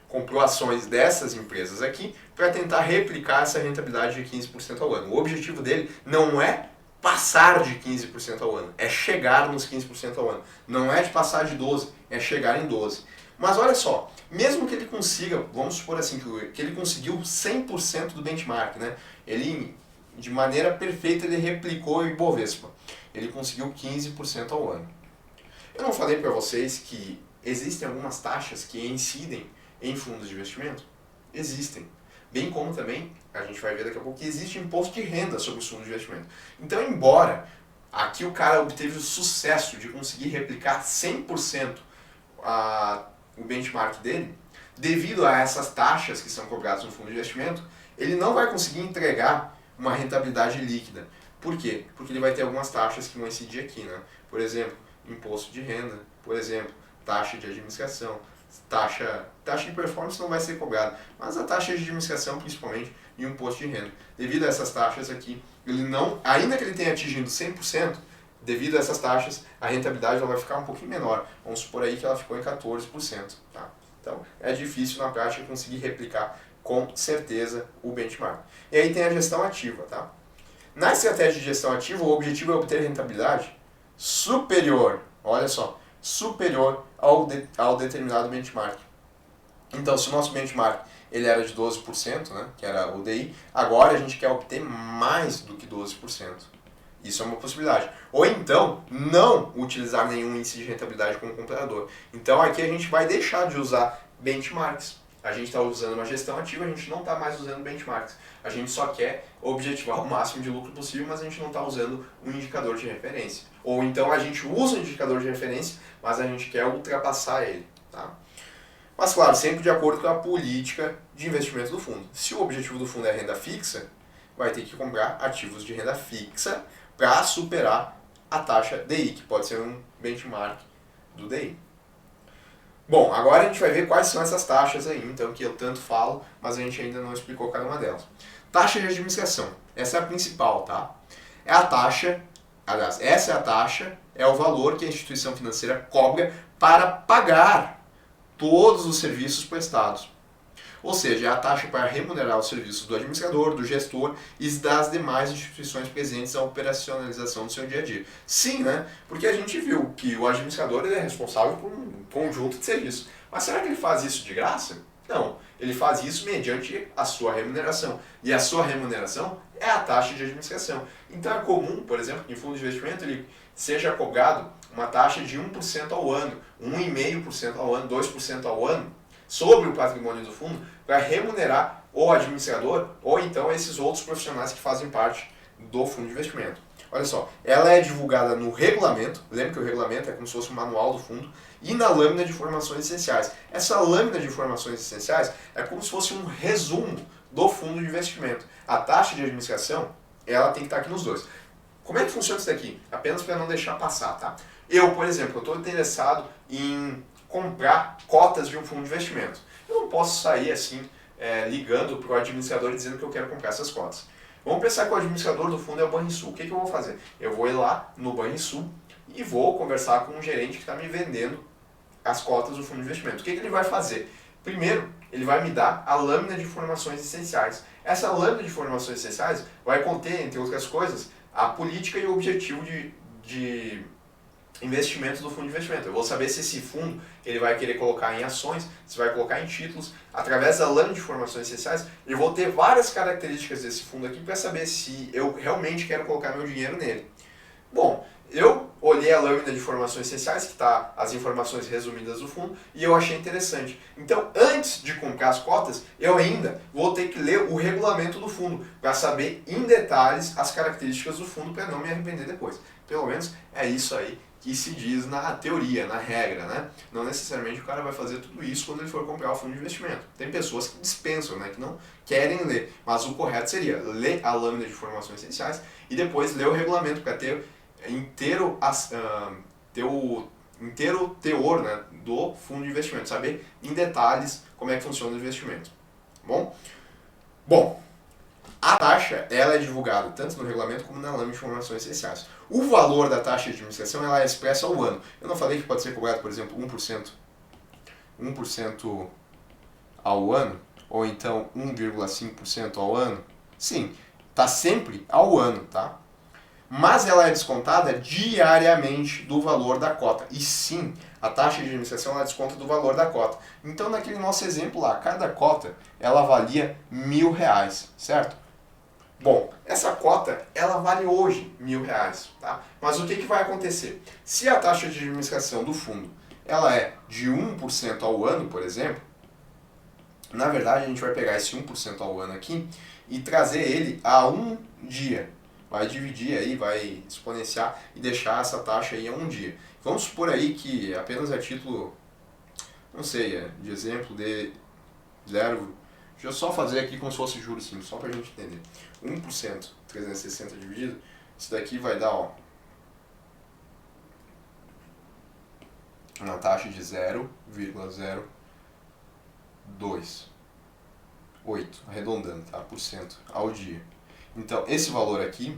Comprou ações dessas empresas aqui para tentar replicar essa rentabilidade de 15% ao ano. O objetivo dele não é passar de 15% ao ano, é chegar nos 15% ao ano. Não é de passar de 12%, é chegar em 12%. Mas olha só, mesmo que ele consiga, vamos supor assim, que ele conseguiu 100% do benchmark, né? Ele, de maneira perfeita, ele replicou o Ibovespa. Ele conseguiu 15% ao ano. Eu não falei para vocês que existem algumas taxas que incidem em fundos de investimento? Existem. Bem como também, a gente vai ver daqui a pouco, que existe imposto de renda sobre os fundos de investimento. Então, embora aqui o cara obteve o sucesso de conseguir replicar 100% o benchmark dele, devido a essas taxas que são cobradas no fundo de investimento, ele não vai conseguir entregar uma rentabilidade líquida. Por quê? Porque ele vai ter algumas taxas que vão incidir aqui, né? Por exemplo, imposto de renda, por exemplo, taxa de administração, taxa de performance não vai ser cobrada, mas a taxa de administração principalmente e o imposto de renda. Devido a essas taxas aqui, ele não, ainda que ele tenha atingido 100%, devido a essas taxas, a rentabilidade ela vai ficar um pouquinho menor. Vamos supor aí que ela ficou em 14%. Tá? Então, é difícil na prática conseguir replicar com certeza o benchmark. E aí tem a gestão ativa. Tá? Na estratégia de gestão ativa, o objetivo é obter rentabilidade superior, olha só, superior ao determinado benchmark. Então, se o nosso benchmark ele era de 12%, né, que era o DI, agora a gente quer obter mais do que 12%. Isso é uma possibilidade. Ou então, não utilizar nenhum índice de rentabilidade como comparador. Então, aqui a gente vai deixar de usar benchmarks. A gente está usando uma gestão ativa, a gente não está mais usando benchmarks. A gente só quer objetivar o máximo de lucro possível, mas a gente não está usando um indicador de referência. Ou então a gente usa um indicador de referência, mas a gente quer ultrapassar ele. Tá? Mas claro, sempre de acordo com a política de investimento do fundo. Se o objetivo do fundo é renda fixa, vai ter que comprar ativos de renda fixa para superar a taxa DI, que pode ser um benchmark do DI. Bom, agora a gente vai ver quais são essas taxas aí, então, que eu tanto falo, mas a gente ainda não explicou cada uma delas. Taxa de administração, essa é a principal, tá? É a taxa, aliás, essa é a taxa, é o valor que a instituição financeira cobra para pagar todos os serviços prestados. Ou seja, é a taxa para remunerar os serviços do administrador, do gestor e das demais instituições presentes à operacionalização do seu dia a dia. Sim, né? Porque a gente viu que o administrador ele é responsável por um conjunto de serviços. Mas será que ele faz isso de graça? Não. Ele faz isso mediante a sua remuneração. E a sua remuneração é a taxa de administração. Então é comum, por exemplo, que em fundo de investimento ele seja cobrado uma taxa de 1% ao ano, 1,5% ao ano, 2% ao ano, sobre o patrimônio do fundo, para remunerar o administrador ou então esses outros profissionais que fazem parte do fundo de investimento. Olha só, ela é divulgada no regulamento, lembra que o regulamento é como se fosse um manual do fundo, e na lâmina de informações essenciais. Essa lâmina de informações essenciais é como se fosse um resumo do fundo de investimento. A taxa de administração, ela tem que estar aqui nos dois. Como é que funciona isso daqui? Apenas para não deixar passar, tá? Eu, por exemplo, estou interessado em comprar cotas de um fundo de investimento. Eu não posso sair assim, ligando para o administrador e dizendo que eu quero comprar essas cotas. Vamos pensar que o administrador do fundo é o Banrisul. O que eu vou fazer? Eu vou ir lá no Banrisul e vou conversar com um gerente que está me vendendo as cotas do fundo de investimento. O que ele vai fazer? Primeiro, ele vai me dar a lâmina de informações essenciais. Essa lâmina de informações essenciais vai conter, entre outras coisas, a política e o objetivo de investimento do fundo de investimento. Eu vou saber se esse fundo ele vai querer colocar em ações, se vai colocar em títulos. Através da lâmina de informações essenciais, eu vou ter várias características desse fundo aqui para saber se eu realmente quero colocar meu dinheiro nele. Bom, eu olhei a lâmina de informações essenciais, que está as informações resumidas do fundo, e eu achei interessante. Então, antes de comprar as cotas, eu ainda vou ter que ler o regulamento do fundo, para saber em detalhes as características do fundo, para não me arrepender depois. Pelo menos é isso aí que se diz na teoria, na regra, né? Não necessariamente o cara vai fazer tudo isso quando ele for comprar o fundo de investimento. Tem pessoas que dispensam, né? Que não querem ler, mas o correto seria ler a lâmina de informações essenciais e depois ler o regulamento para ter o inteiro teor, né, do fundo de investimento, saber em detalhes como é que funciona o investimento. Bom, a taxa ela é divulgada tanto no regulamento como na lâmina de informações essenciais. O valor da taxa de administração ela é expressa ao ano. Eu não falei que pode ser cobrado, por exemplo, 1% ao ano, ou então 1,5% ao ano? Sim, está sempre ao ano, tá? Mas ela é descontada diariamente do valor da cota. E sim, a taxa de administração ela desconta do valor da cota. Então, naquele nosso exemplo lá, cada cota ela valia R$1.000, certo? Bom, essa cota ela vale hoje R$1.000, tá? Mas o que vai acontecer? Se a taxa de administração do fundo ela é de 1% ao ano, por exemplo, na verdade a gente vai pegar esse 1% ao ano aqui e trazer ele a um dia. Vai dividir aí, vai exponenciar e deixar essa taxa aí a um dia. Vamos supor aí que apenas a título, não sei, de exemplo de 0, deixa eu só fazer aqui como se fosse juros simples, só para a gente entender. 1%, 360 dividido, isso daqui vai dar, ó, uma taxa de 0,028, arredondando, tá? Por cento ao dia. Então, esse valor aqui,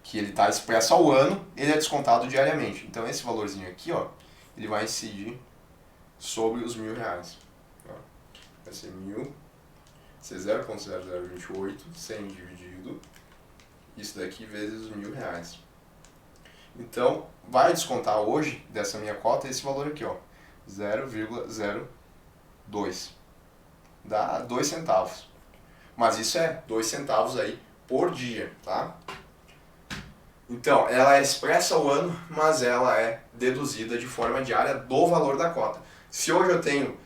que ele está expresso ao ano, ele é descontado diariamente. Então, esse valorzinho aqui, ó, ele vai incidir sobre os R$1.000. Vai ser 1.000, ser 0,0028, 100 dividido, isso daqui vezes os R$1.000. Então, vai descontar hoje, dessa minha cota, esse valor aqui, ó, 0,02. dá 2 centavos. Mas isso é 2 centavos aí por dia, tá? Então, ela é expressa ao ano, mas ela é deduzida de forma diária do valor da cota. Se hoje eu tenho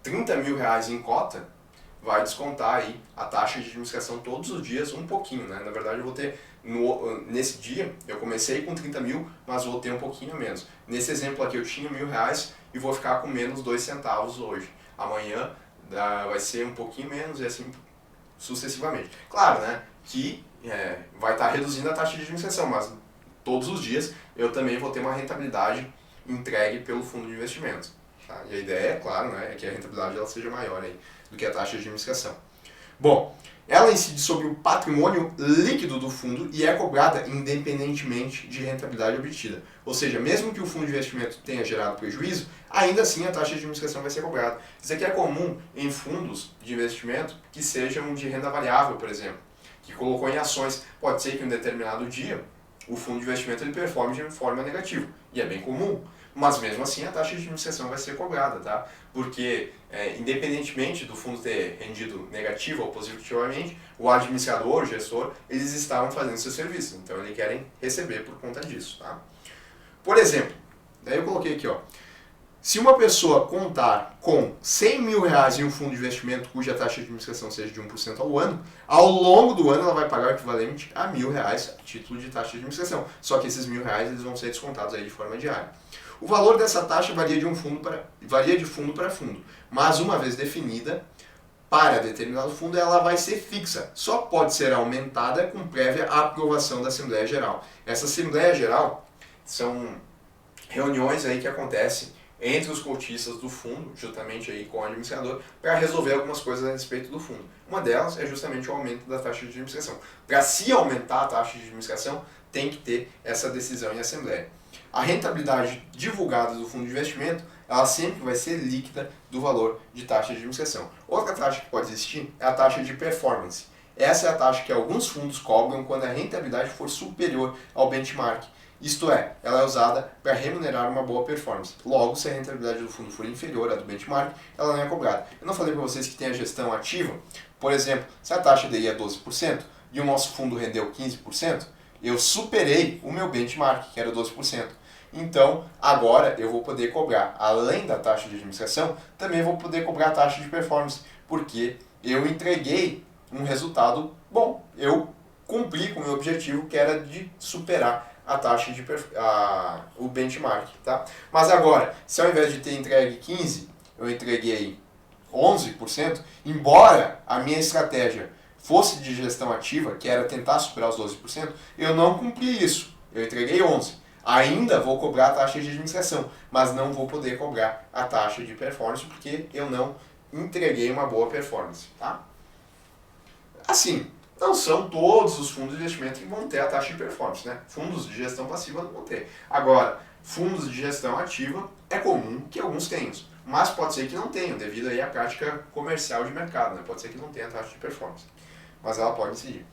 30 mil reais em cota, vai descontar aí a taxa de administração todos os dias um pouquinho, né? Na verdade, eu vou ter, nesse dia, eu comecei com 30 mil, mas vou ter um pouquinho a menos. Nesse exemplo aqui, eu tinha R$1.000 e vou ficar com menos 2 centavos hoje. Amanhã vai ser um pouquinho menos e assim sucessivamente. Claro, né, que vai estar reduzindo a taxa de administração, mas todos os dias eu também vou ter uma rentabilidade entregue pelo fundo de investimento. Tá? E a ideia, é claro, né, é que a rentabilidade ela seja maior aí do que a taxa de administração. Bom, ela incide sobre o patrimônio líquido do fundo e é cobrada independentemente de rentabilidade obtida. Ou seja, mesmo que o fundo de investimento tenha gerado prejuízo, ainda assim a taxa de administração vai ser cobrada. Isso aqui é comum em fundos de investimento que sejam de renda variável, por exemplo, que colocou em ações. Pode ser que em um determinado dia o fundo de investimento ele performe de forma negativa, e é bem comum. Mas mesmo assim a taxa de administração vai ser cobrada, tá? Porque independentemente do fundo ter rendido negativo ou positivamente, o administrador, o gestor, eles estavam fazendo seu serviço, então eles querem receber por conta disso, tá? Por exemplo, daí eu coloquei aqui, ó, se uma pessoa contar com 100 mil reais em um fundo de investimento cuja taxa de administração seja de 1% ao ano, ao longo do ano ela vai pagar o equivalente a R$1.000 a título de taxa de administração. Só que esses R$1.000 eles vão ser descontados aí de forma diária. O valor dessa taxa varia de fundo para fundo, mas uma vez definida, para determinado fundo ela vai ser fixa. Só pode ser aumentada com prévia aprovação da Assembleia Geral. Essa Assembleia Geral são reuniões aí que acontecem entre os cotistas do fundo, juntamente aí com o administrador, para resolver algumas coisas a respeito do fundo. Uma delas é justamente o aumento da taxa de administração. Para se aumentar a taxa de administração, tem que ter essa decisão em assembleia. A rentabilidade divulgada do fundo de investimento, ela sempre vai ser líquida do valor de taxa de administração. Outra taxa que pode existir é a taxa de performance. Essa é a taxa que alguns fundos cobram quando a rentabilidade for superior ao benchmark. Isto é, ela é usada para remunerar uma boa performance. Logo, se a rentabilidade do fundo for inferior à do benchmark, ela não é cobrada. Eu não falei para vocês que tem a gestão ativa? Por exemplo, se a taxa DI é 12% e o nosso fundo rendeu 15%, eu superei o meu benchmark, que era 12%. Então, agora eu vou poder cobrar, além da taxa de administração, também vou poder cobrar a taxa de performance, porque eu entreguei um resultado bom. Eu cumpri com o meu objetivo, que era de superar a taxa de o benchmark, tá? Mas agora, se ao invés de ter entregue 15%, eu entreguei 11%, embora a minha estratégia fosse de gestão ativa, que era tentar superar os 12%, eu não cumpri isso. Eu entreguei 11%. Ainda vou cobrar a taxa de administração, mas não vou poder cobrar a taxa de performance porque eu não entreguei uma boa performance, tá? Assim, não são todos os fundos de investimento que vão ter a taxa de performance, né? Fundos de gestão passiva não vão ter. Agora, fundos de gestão ativa é comum que alguns tenham, mas pode ser que não tenham, devido aí à prática comercial de mercado, né? Pode ser que não tenha a taxa de performance, mas ela pode incidir.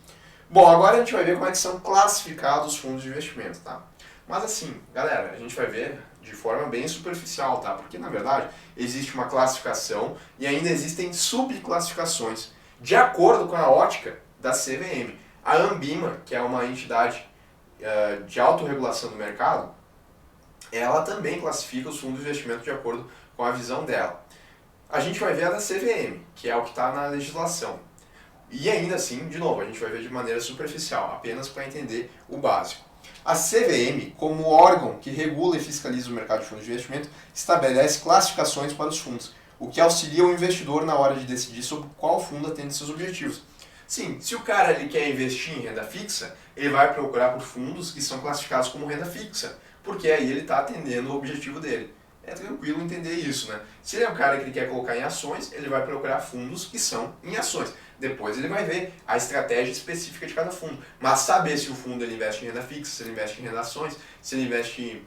Bom, agora a gente vai ver como é que são classificados os fundos de investimento, tá? Mas assim, galera, a gente vai ver de forma bem superficial, tá? Porque na verdade existe uma classificação e ainda existem subclassificações de acordo com a ótica da CVM. A Ambima, que é uma entidade de autorregulação do mercado, ela também classifica os fundos de investimento de acordo com a visão dela. A gente vai ver a da CVM, que é o que está na legislação. E ainda assim, de novo, a gente vai ver de maneira superficial, apenas para entender o básico. A CVM, como órgão que regula e fiscaliza o mercado de fundos de investimento, estabelece classificações para os fundos, o que auxilia o investidor na hora de decidir sobre qual fundo atende seus objetivos. Sim, se o cara ele quer investir em renda fixa, ele vai procurar por fundos que são classificados como renda fixa, porque aí ele está atendendo o objetivo dele. É tranquilo entender isso, né? Se ele é um cara que ele quer colocar em ações, ele vai procurar fundos que são em ações. Depois ele vai ver a estratégia específica de cada fundo. Mas saber se o fundo ele investe em renda fixa, se ele investe em renda ações, se ele investe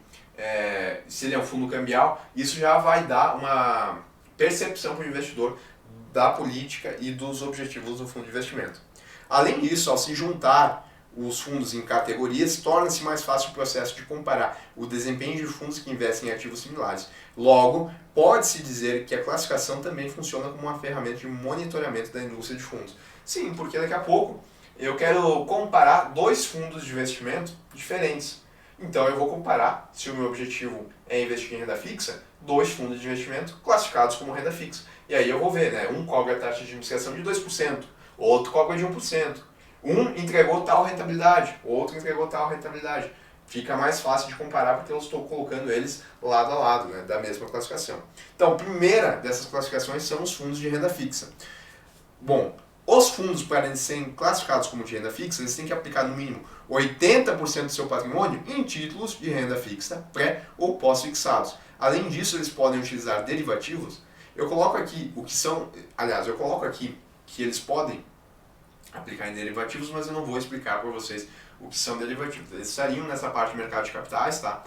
se ele é um fundo cambial, isso já vai dar uma percepção para o investidor da política e dos objetivos do fundo de investimento. Além disso, ao se juntar os fundos em categorias, torna-se mais fácil o processo de comparar o desempenho de fundos que investem em ativos similares. Logo, pode-se dizer que a classificação também funciona como uma ferramenta de monitoramento da indústria de fundos. Sim, porque daqui a pouco eu quero comparar dois fundos de investimento diferentes. Então eu vou comparar, se o meu objetivo é investir em renda fixa, dois fundos de investimento classificados como renda fixa. E aí eu vou ver, né? Um cobra a taxa de administração de 2%, outro cobra de 1%. Um entregou tal rentabilidade, outro entregou tal rentabilidade. Fica mais fácil de comparar porque eu estou colocando eles lado a lado, né, da mesma classificação. Então, a primeira dessas classificações são os fundos de renda fixa. Bom, os fundos, para eles serem classificados como de renda fixa, eles têm que aplicar no mínimo 80% do seu patrimônio em títulos de renda fixa pré ou pós-fixados. Além disso, eles podem utilizar derivativos. Eu coloco aqui o que são, aliás, eu coloco aqui que eles podem aplicar em derivativos, mas eu não vou explicar para vocês o que são derivativos. Eles estariam nessa parte de mercado de capitais, tá?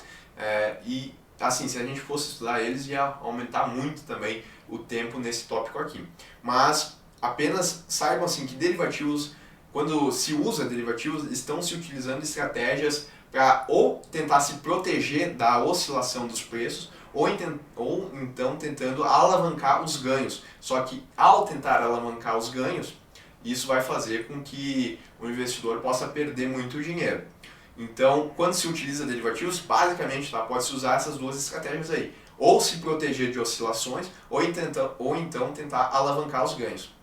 E assim, se a gente fosse estudar eles, ia aumentar muito também o tempo nesse tópico aqui. Mas apenas saibam assim que derivativos, quando se usa derivativos, estão se utilizando estratégias para ou tentar se proteger da oscilação dos preços, ou então tentando alavancar os ganhos. Só que ao tentar alavancar os ganhos, isso vai fazer com que o investidor possa perder muito dinheiro. Então, quando se utiliza derivativos, basicamente pode-se usar essas duas estratégias aí. Ou se proteger de oscilações, ou então tentar alavancar os ganhos.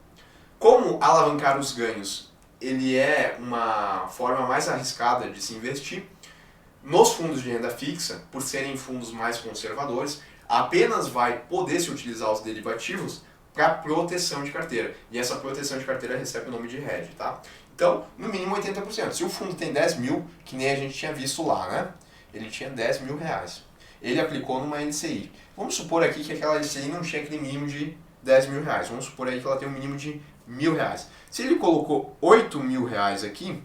Como alavancar os ganhos ele é uma forma mais arriscada de se investir, nos fundos de renda fixa, por serem fundos mais conservadores, apenas vai poder se utilizar os derivativos para proteção de carteira. E essa proteção de carteira recebe o nome de hedge, tá? Então, no mínimo 80%. Se o fundo tem 10 mil, que nem a gente tinha visto lá, né? Ele tinha 10 mil reais. Ele aplicou numa LCI. Vamos supor aqui que aquela LCI não tinha aquele mínimo de 10 mil reais. Vamos supor aí que ela tem um mínimo de R$1.000. Se ele colocou 8 mil reais aqui,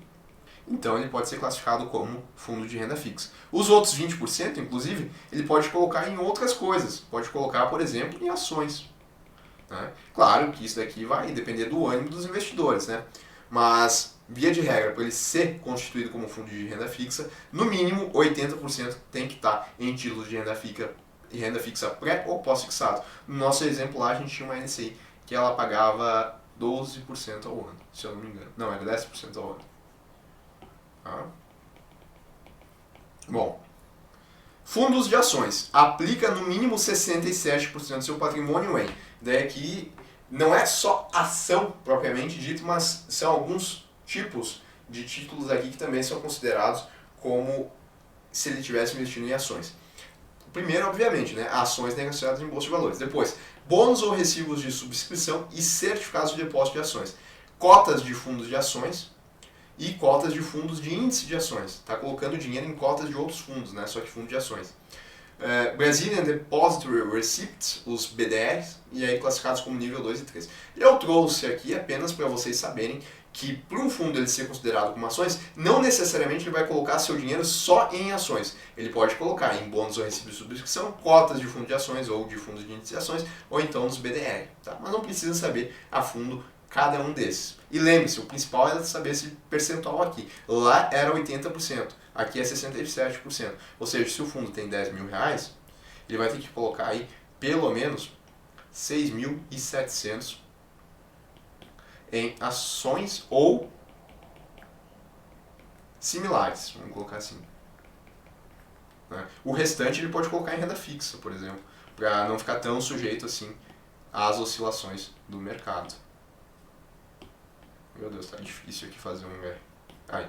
então ele pode ser classificado como fundo de renda fixa. Os outros 20%, inclusive, ele pode colocar em outras coisas. Pode colocar, por exemplo, em ações. Né? Claro que isso daqui vai depender do ânimo dos investidores, né? Mas, via de regra, para ele ser constituído como fundo de renda fixa, no mínimo 80% tem que estar em títulos de renda fixa pré ou pós-fixado. No nosso exemplo lá, a gente tinha uma NCI que ela pagava 12% ao ano, se eu não me engano. Não, era 10% ao ano. Tá? Bom, fundos de ações. Aplica no mínimo 67% do seu patrimônio em. Daí aqui não é só ação propriamente dito, mas são alguns tipos de títulos aqui que também são considerados como se ele tivesse investindo em ações. Primeiro, obviamente, né, ações negociadas em bolsa de valores. Depois, bônus ou recibos de subscrição e certificados de depósito de ações. Cotas de fundos de ações e cotas de fundos de índice de ações. Está colocando dinheiro em cotas de outros fundos, né, só que fundo de ações. Brazilian Depository Receipts, os BDRs, e aí classificados como nível 2 e 3. Eu trouxe aqui apenas para vocês saberem que para um fundo ele ser considerado como ações, não necessariamente ele vai colocar seu dinheiro só em ações. Ele pode colocar em bônus ou recibos de subscrição, cotas de fundo de ações ou de fundos de índice de ações, ou então nos BDR. Tá? Mas não precisa saber a fundo cada um desses. E lembre-se, o principal é saber esse percentual aqui. Lá era 80%, aqui é 67%. Ou seja, se o fundo tem 10 mil reais, ele vai ter que colocar aí pelo menos 6.700 em ações ou similares, vamos colocar assim. Né? O restante ele pode colocar em renda fixa, por exemplo, para não ficar tão sujeito assim às oscilações do mercado. Meu Deus, tá difícil aqui fazer um... Aí.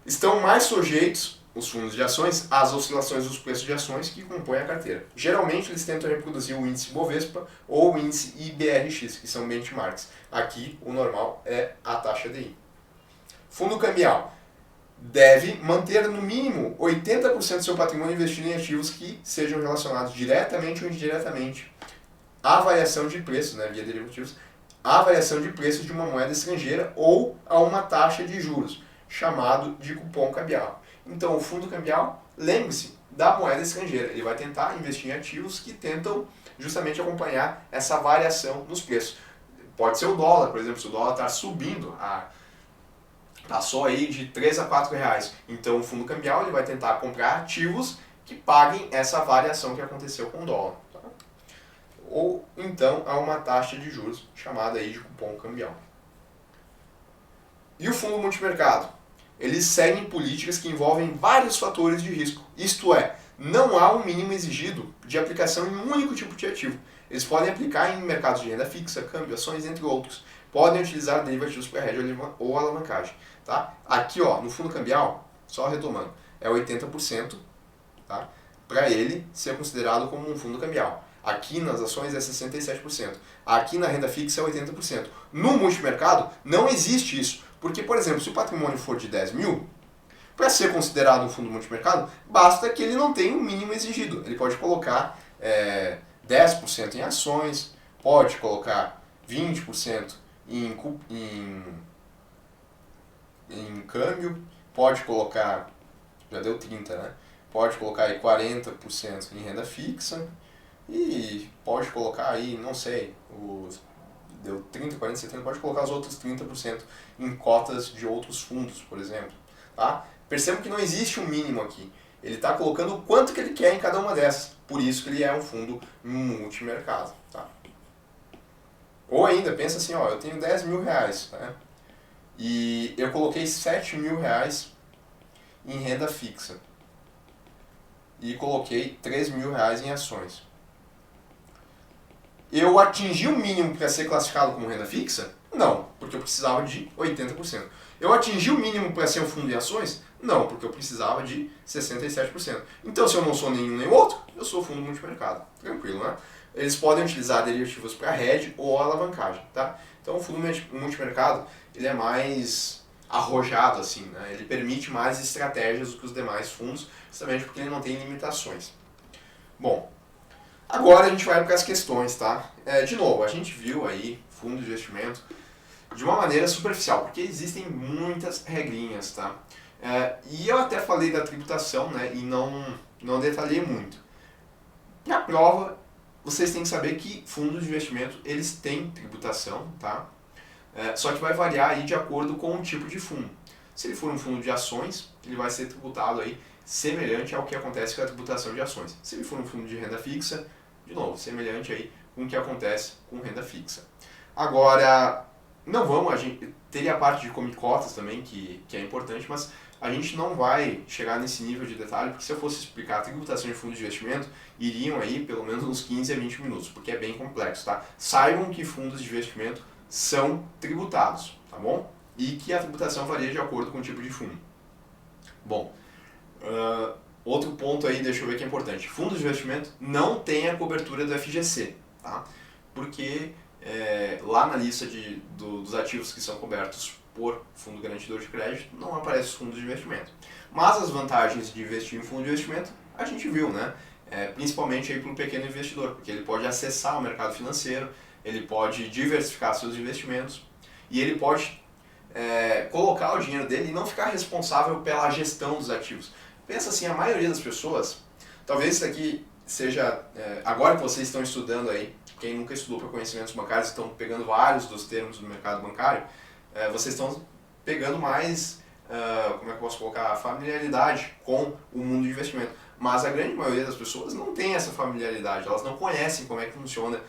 Estão mais sujeitos os fundos de ações às oscilações dos preços de ações que compõem a carteira. Geralmente eles tentam reproduzir o índice Bovespa ou o índice IBRX, que são benchmarks. Aqui o normal é a taxa DI. Fundo cambial. Deve manter no mínimo 80% do seu patrimônio investido em ativos que sejam relacionados diretamente ou indiretamente à variação de preços, né, via derivativos, à variação de preços de uma moeda estrangeira ou a uma taxa de juros, chamado de cupom cambial. Então, o fundo cambial, lembre-se da moeda estrangeira. Ele vai tentar investir em ativos que tentam justamente acompanhar essa variação nos preços. Pode ser o dólar, por exemplo, se o dólar está subindo passou aí de 3 a 4 reais. Então o fundo cambial ele vai tentar comprar ativos que paguem essa variação que aconteceu com o dólar. Tá? Ou então há uma taxa de juros chamada aí de cupom cambial. E o fundo multimercado? Eles seguem políticas que envolvem vários fatores de risco. Isto é, não há um mínimo exigido de aplicação em um único tipo de ativo. Eles podem aplicar em mercados de renda fixa, câmbio, ações, entre outros. Podem utilizar derivativos para hedge ou alavancagem. Tá? Aqui, ó, no fundo cambial, só retomando, é 80%, tá? Para ele ser considerado como um fundo cambial. Aqui nas ações é 67%. Aqui na renda fixa é 80%. No multimercado não existe isso. Porque, por exemplo, se o patrimônio for de 10 mil, para ser considerado um fundo multimercado, basta que ele não tenha um mínimo exigido. Ele pode colocar 10% em ações, pode colocar 20% em câmbio, pode colocar, já deu 30, né? Pode colocar aí 40% em renda fixa e pode colocar aí, não sei, deu 30, 40, 70, pode colocar os outros 30% em cotas de outros fundos, por exemplo. Tá? Perceba que não existe um mínimo aqui. Ele está colocando o quanto que ele quer em cada uma dessas. Por isso que ele é um fundo multimercado. Tá? Ou ainda, pensa assim, ó, eu tenho 10 mil reais, né? E eu coloquei 7 mil reais em renda fixa. E coloquei 3 mil reais em ações. Eu atingi o mínimo para ser classificado como renda fixa? Não, porque eu precisava de 80%. Eu atingi o mínimo para ser um fundo de ações? Não, porque eu precisava de 67%. Então, se eu não sou nenhum nem outro, eu sou fundo multimercado. Tranquilo, né? Eles podem utilizar derivativos para hedge ou alavancagem, tá? Então, o fundo multimercado, ele é mais arrojado, assim, né? Ele permite mais estratégias do que os demais fundos, justamente porque ele não tem limitações. Bom, agora a gente vai para as questões, tá? De novo, a gente viu aí fundo de investimento de uma maneira superficial, porque existem muitas regrinhas, tá? E eu até falei da tributação, né? E não detalhei muito. Na prova, vocês têm que saber que fundos de investimento, eles têm tributação, tá? Só que vai variar aí de acordo com o tipo de fundo. Se ele for um fundo de ações, ele vai ser tributado aí semelhante ao que acontece com a tributação de ações. Se ele for um fundo de renda fixa, de novo, semelhante aí com o que acontece com renda fixa. Agora, não vamos, teria a parte de comicotas também, que é importante, mas a gente não vai chegar nesse nível de detalhe, porque se eu fosse explicar a tributação de fundos de investimento, iriam aí pelo menos uns 15 a 20 minutos, porque é bem complexo, tá? Saibam que fundos de investimento são tributados, tá bom? E que a tributação varia de acordo com o tipo de fundo. Bom, outro ponto aí, deixa eu ver que é importante. Fundos de investimento não tem a cobertura do FGC, tá? Porque lá na lista dos ativos que são cobertos por fundo garantidor de crédito não aparece os fundos de investimento. Mas as vantagens de investir em fundo de investimento a gente viu, né? Principalmente aí para o pequeno investidor, porque ele pode acessar o mercado financeiro, ele pode diversificar seus investimentos e ele pode colocar o dinheiro dele e não ficar responsável pela gestão dos ativos. Pensa assim, a maioria das pessoas, talvez isso aqui seja, agora que vocês estão estudando aí, quem nunca estudou para conhecimentos bancários, estão pegando vários dos termos do mercado bancário, vocês estão pegando mais, como é que eu posso colocar, a familiaridade com o mundo de investimento. Mas a grande maioria das pessoas não tem essa familiaridade, elas não conhecem como é que funciona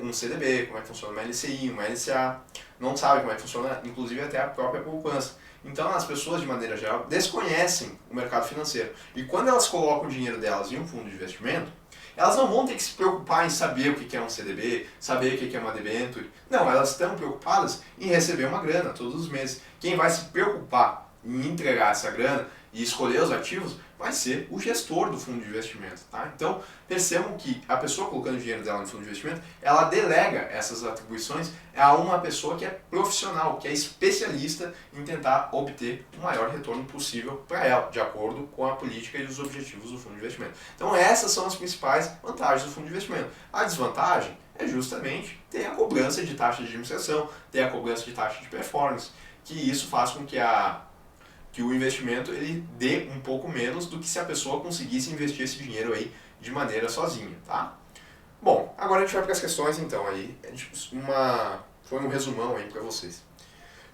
um CDB, como é que funciona uma LCI, uma LCA, não sabem como é que funciona, inclusive até a própria poupança. Então as pessoas, de maneira geral, desconhecem o mercado financeiro. E quando elas colocam o dinheiro delas em um fundo de investimento, elas não vão ter que se preocupar em saber o que é um CDB, saber o que é uma debenture. Não, elas estão preocupadas em receber uma grana todos os meses. Quem vai se preocupar em entregar essa grana e escolher os ativos vai ser o gestor do fundo de investimento. Tá? Então, percebam que a pessoa colocando o dinheiro dela no fundo de investimento, ela delega essas atribuições a uma pessoa que é profissional, que é especialista em tentar obter o maior retorno possível para ela, de acordo com a política e os objetivos do fundo de investimento. Então, essas são as principais vantagens do fundo de investimento. A desvantagem é justamente ter a cobrança de taxa de administração, ter a cobrança de taxa de performance, que isso faz com que o investimento ele dê um pouco menos do que se a pessoa conseguisse investir esse dinheiro aí de maneira sozinha, tá? Bom, agora a gente vai para as questões então aí, foi um resumão aí para vocês.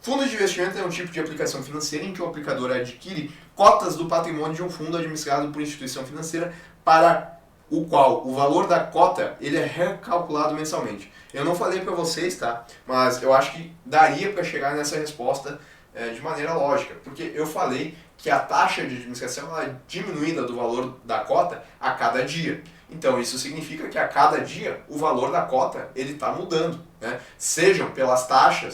Fundo de investimento é um tipo de aplicação financeira em que o aplicador adquire cotas do patrimônio de um fundo administrado por instituição financeira para o qual o valor da cota ele é recalculado mensalmente. Eu não falei para vocês, tá? Mas eu acho que daria para chegar nessa resposta de maneira lógica, porque eu falei que a taxa de administração ela é diminuída do valor da cota a cada dia. Então isso significa que a cada dia o valor da cota ele está mudando, né? Sejam pelas taxa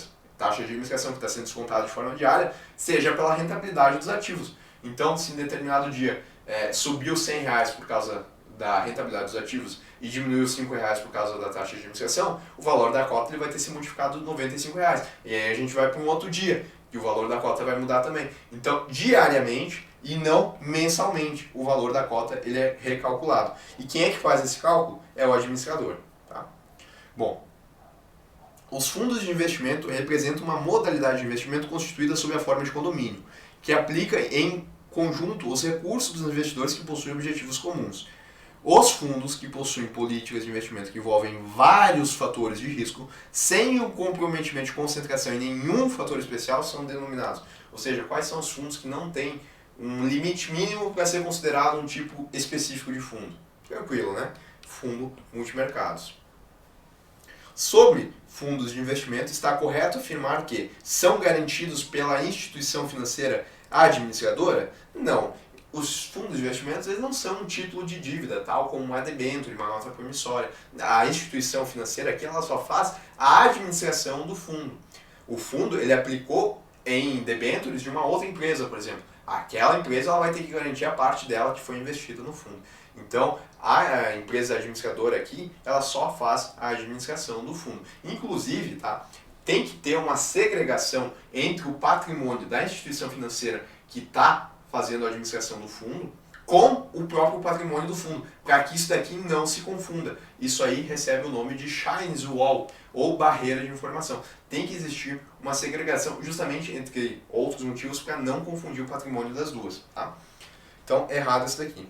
de administração que está sendo descontada de forma diária, seja pela rentabilidade dos ativos. Então, se em determinado dia subiu R$100 por causa da rentabilidade dos ativos e diminuiu R$5 por causa da taxa de administração, o valor da cota ele vai ter se multiplicado de R$95. E aí a gente vai para um outro dia, que o valor da cota vai mudar também. Então, diariamente e não mensalmente, o valor da cota ele é recalculado. E quem é que faz esse cálculo? É o administrador. Tá? Bom, os fundos de investimento representam uma modalidade de investimento constituída sob a forma de condomínio, que aplica em conjunto os recursos dos investidores que possuem objetivos comuns. Os fundos que possuem políticas de investimento que envolvem vários fatores de risco, sem o comprometimento de concentração em nenhum fator especial, são denominados. Ou seja, quais são os fundos que não têm um limite mínimo para ser considerado um tipo específico de fundo? Tranquilo, né? Fundo multimercados. Sobre fundos de investimento, está correto afirmar que são garantidos pela instituição financeira administradora? Não. Os fundos de investimentos eles não são um título de dívida, tal como uma debênture, uma nota promissória. A instituição financeira aqui ela só faz a administração do fundo. O fundo ele aplicou em debêntures de uma outra empresa, por exemplo. Aquela empresa ela vai ter que garantir a parte dela que foi investida no fundo. Então, a empresa administradora aqui, ela só faz a administração do fundo. Inclusive, tá, tem que ter uma segregação entre o patrimônio da instituição financeira que está fazendo a administração do fundo com o próprio patrimônio do fundo, para que isso daqui não se confunda. Isso aí recebe o nome de Chinese Wall, ou barreira de informação. Tem que existir uma segregação, justamente entre outros motivos, para não confundir o patrimônio das duas. Tá? Então, errado isso daqui.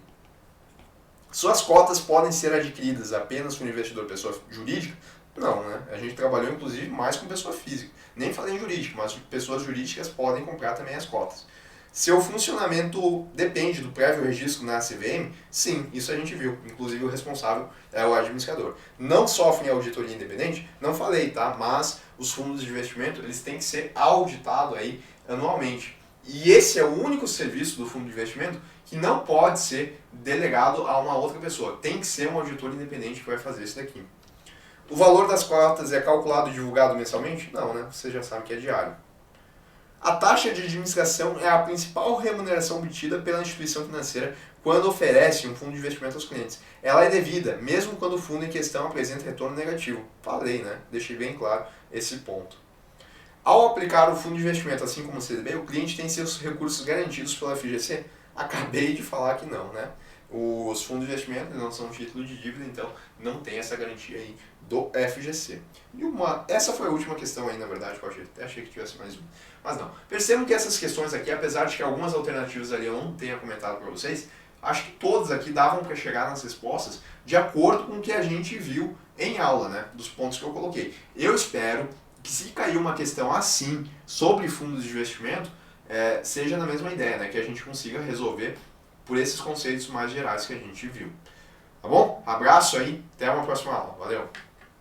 Suas cotas podem ser adquiridas apenas por investidor pessoa jurídica? Não, né? A gente trabalhou, inclusive, mais com pessoa física. Nem falei em jurídica, mas pessoas jurídicas podem comprar também as cotas. Seu funcionamento depende do prévio registro na CVM? Sim, isso a gente viu. Inclusive o responsável é o administrador. Não sofrem auditoria independente? Não falei, tá? Mas os fundos de investimento eles têm que ser auditados aí anualmente. E esse é o único serviço do fundo de investimento que não pode ser delegado a uma outra pessoa. Tem que ser um auditor independente que vai fazer isso daqui. O valor das cotas é calculado e divulgado mensalmente? Não, né? Você já sabe que é diário. A taxa de administração é a principal remuneração obtida pela instituição financeira quando oferece um fundo de investimento aos clientes. Ela é devida, mesmo quando o fundo em questão apresenta retorno negativo. Falei, né? Deixei bem claro esse ponto. Ao aplicar o fundo de investimento, assim como o CDB, o cliente tem seus recursos garantidos pela FGC? Acabei de falar que não, né? Os fundos de investimento não são título de dívida, então não tem essa garantia aí do FGC. E essa foi a última questão aí, na verdade, que eu até achei que tivesse mais uma. Mas não. Percebam que essas questões aqui, apesar de que algumas alternativas ali eu não tenha comentado para vocês, acho que todas aqui davam para chegar nas respostas de acordo com o que a gente viu em aula, né? Dos pontos que eu coloquei. Eu espero que se cair uma questão assim sobre fundos de investimento, seja na mesma ideia, né? Que a gente consiga resolver por esses conceitos mais gerais que a gente viu. Tá bom? Abraço aí, até uma próxima aula. Valeu!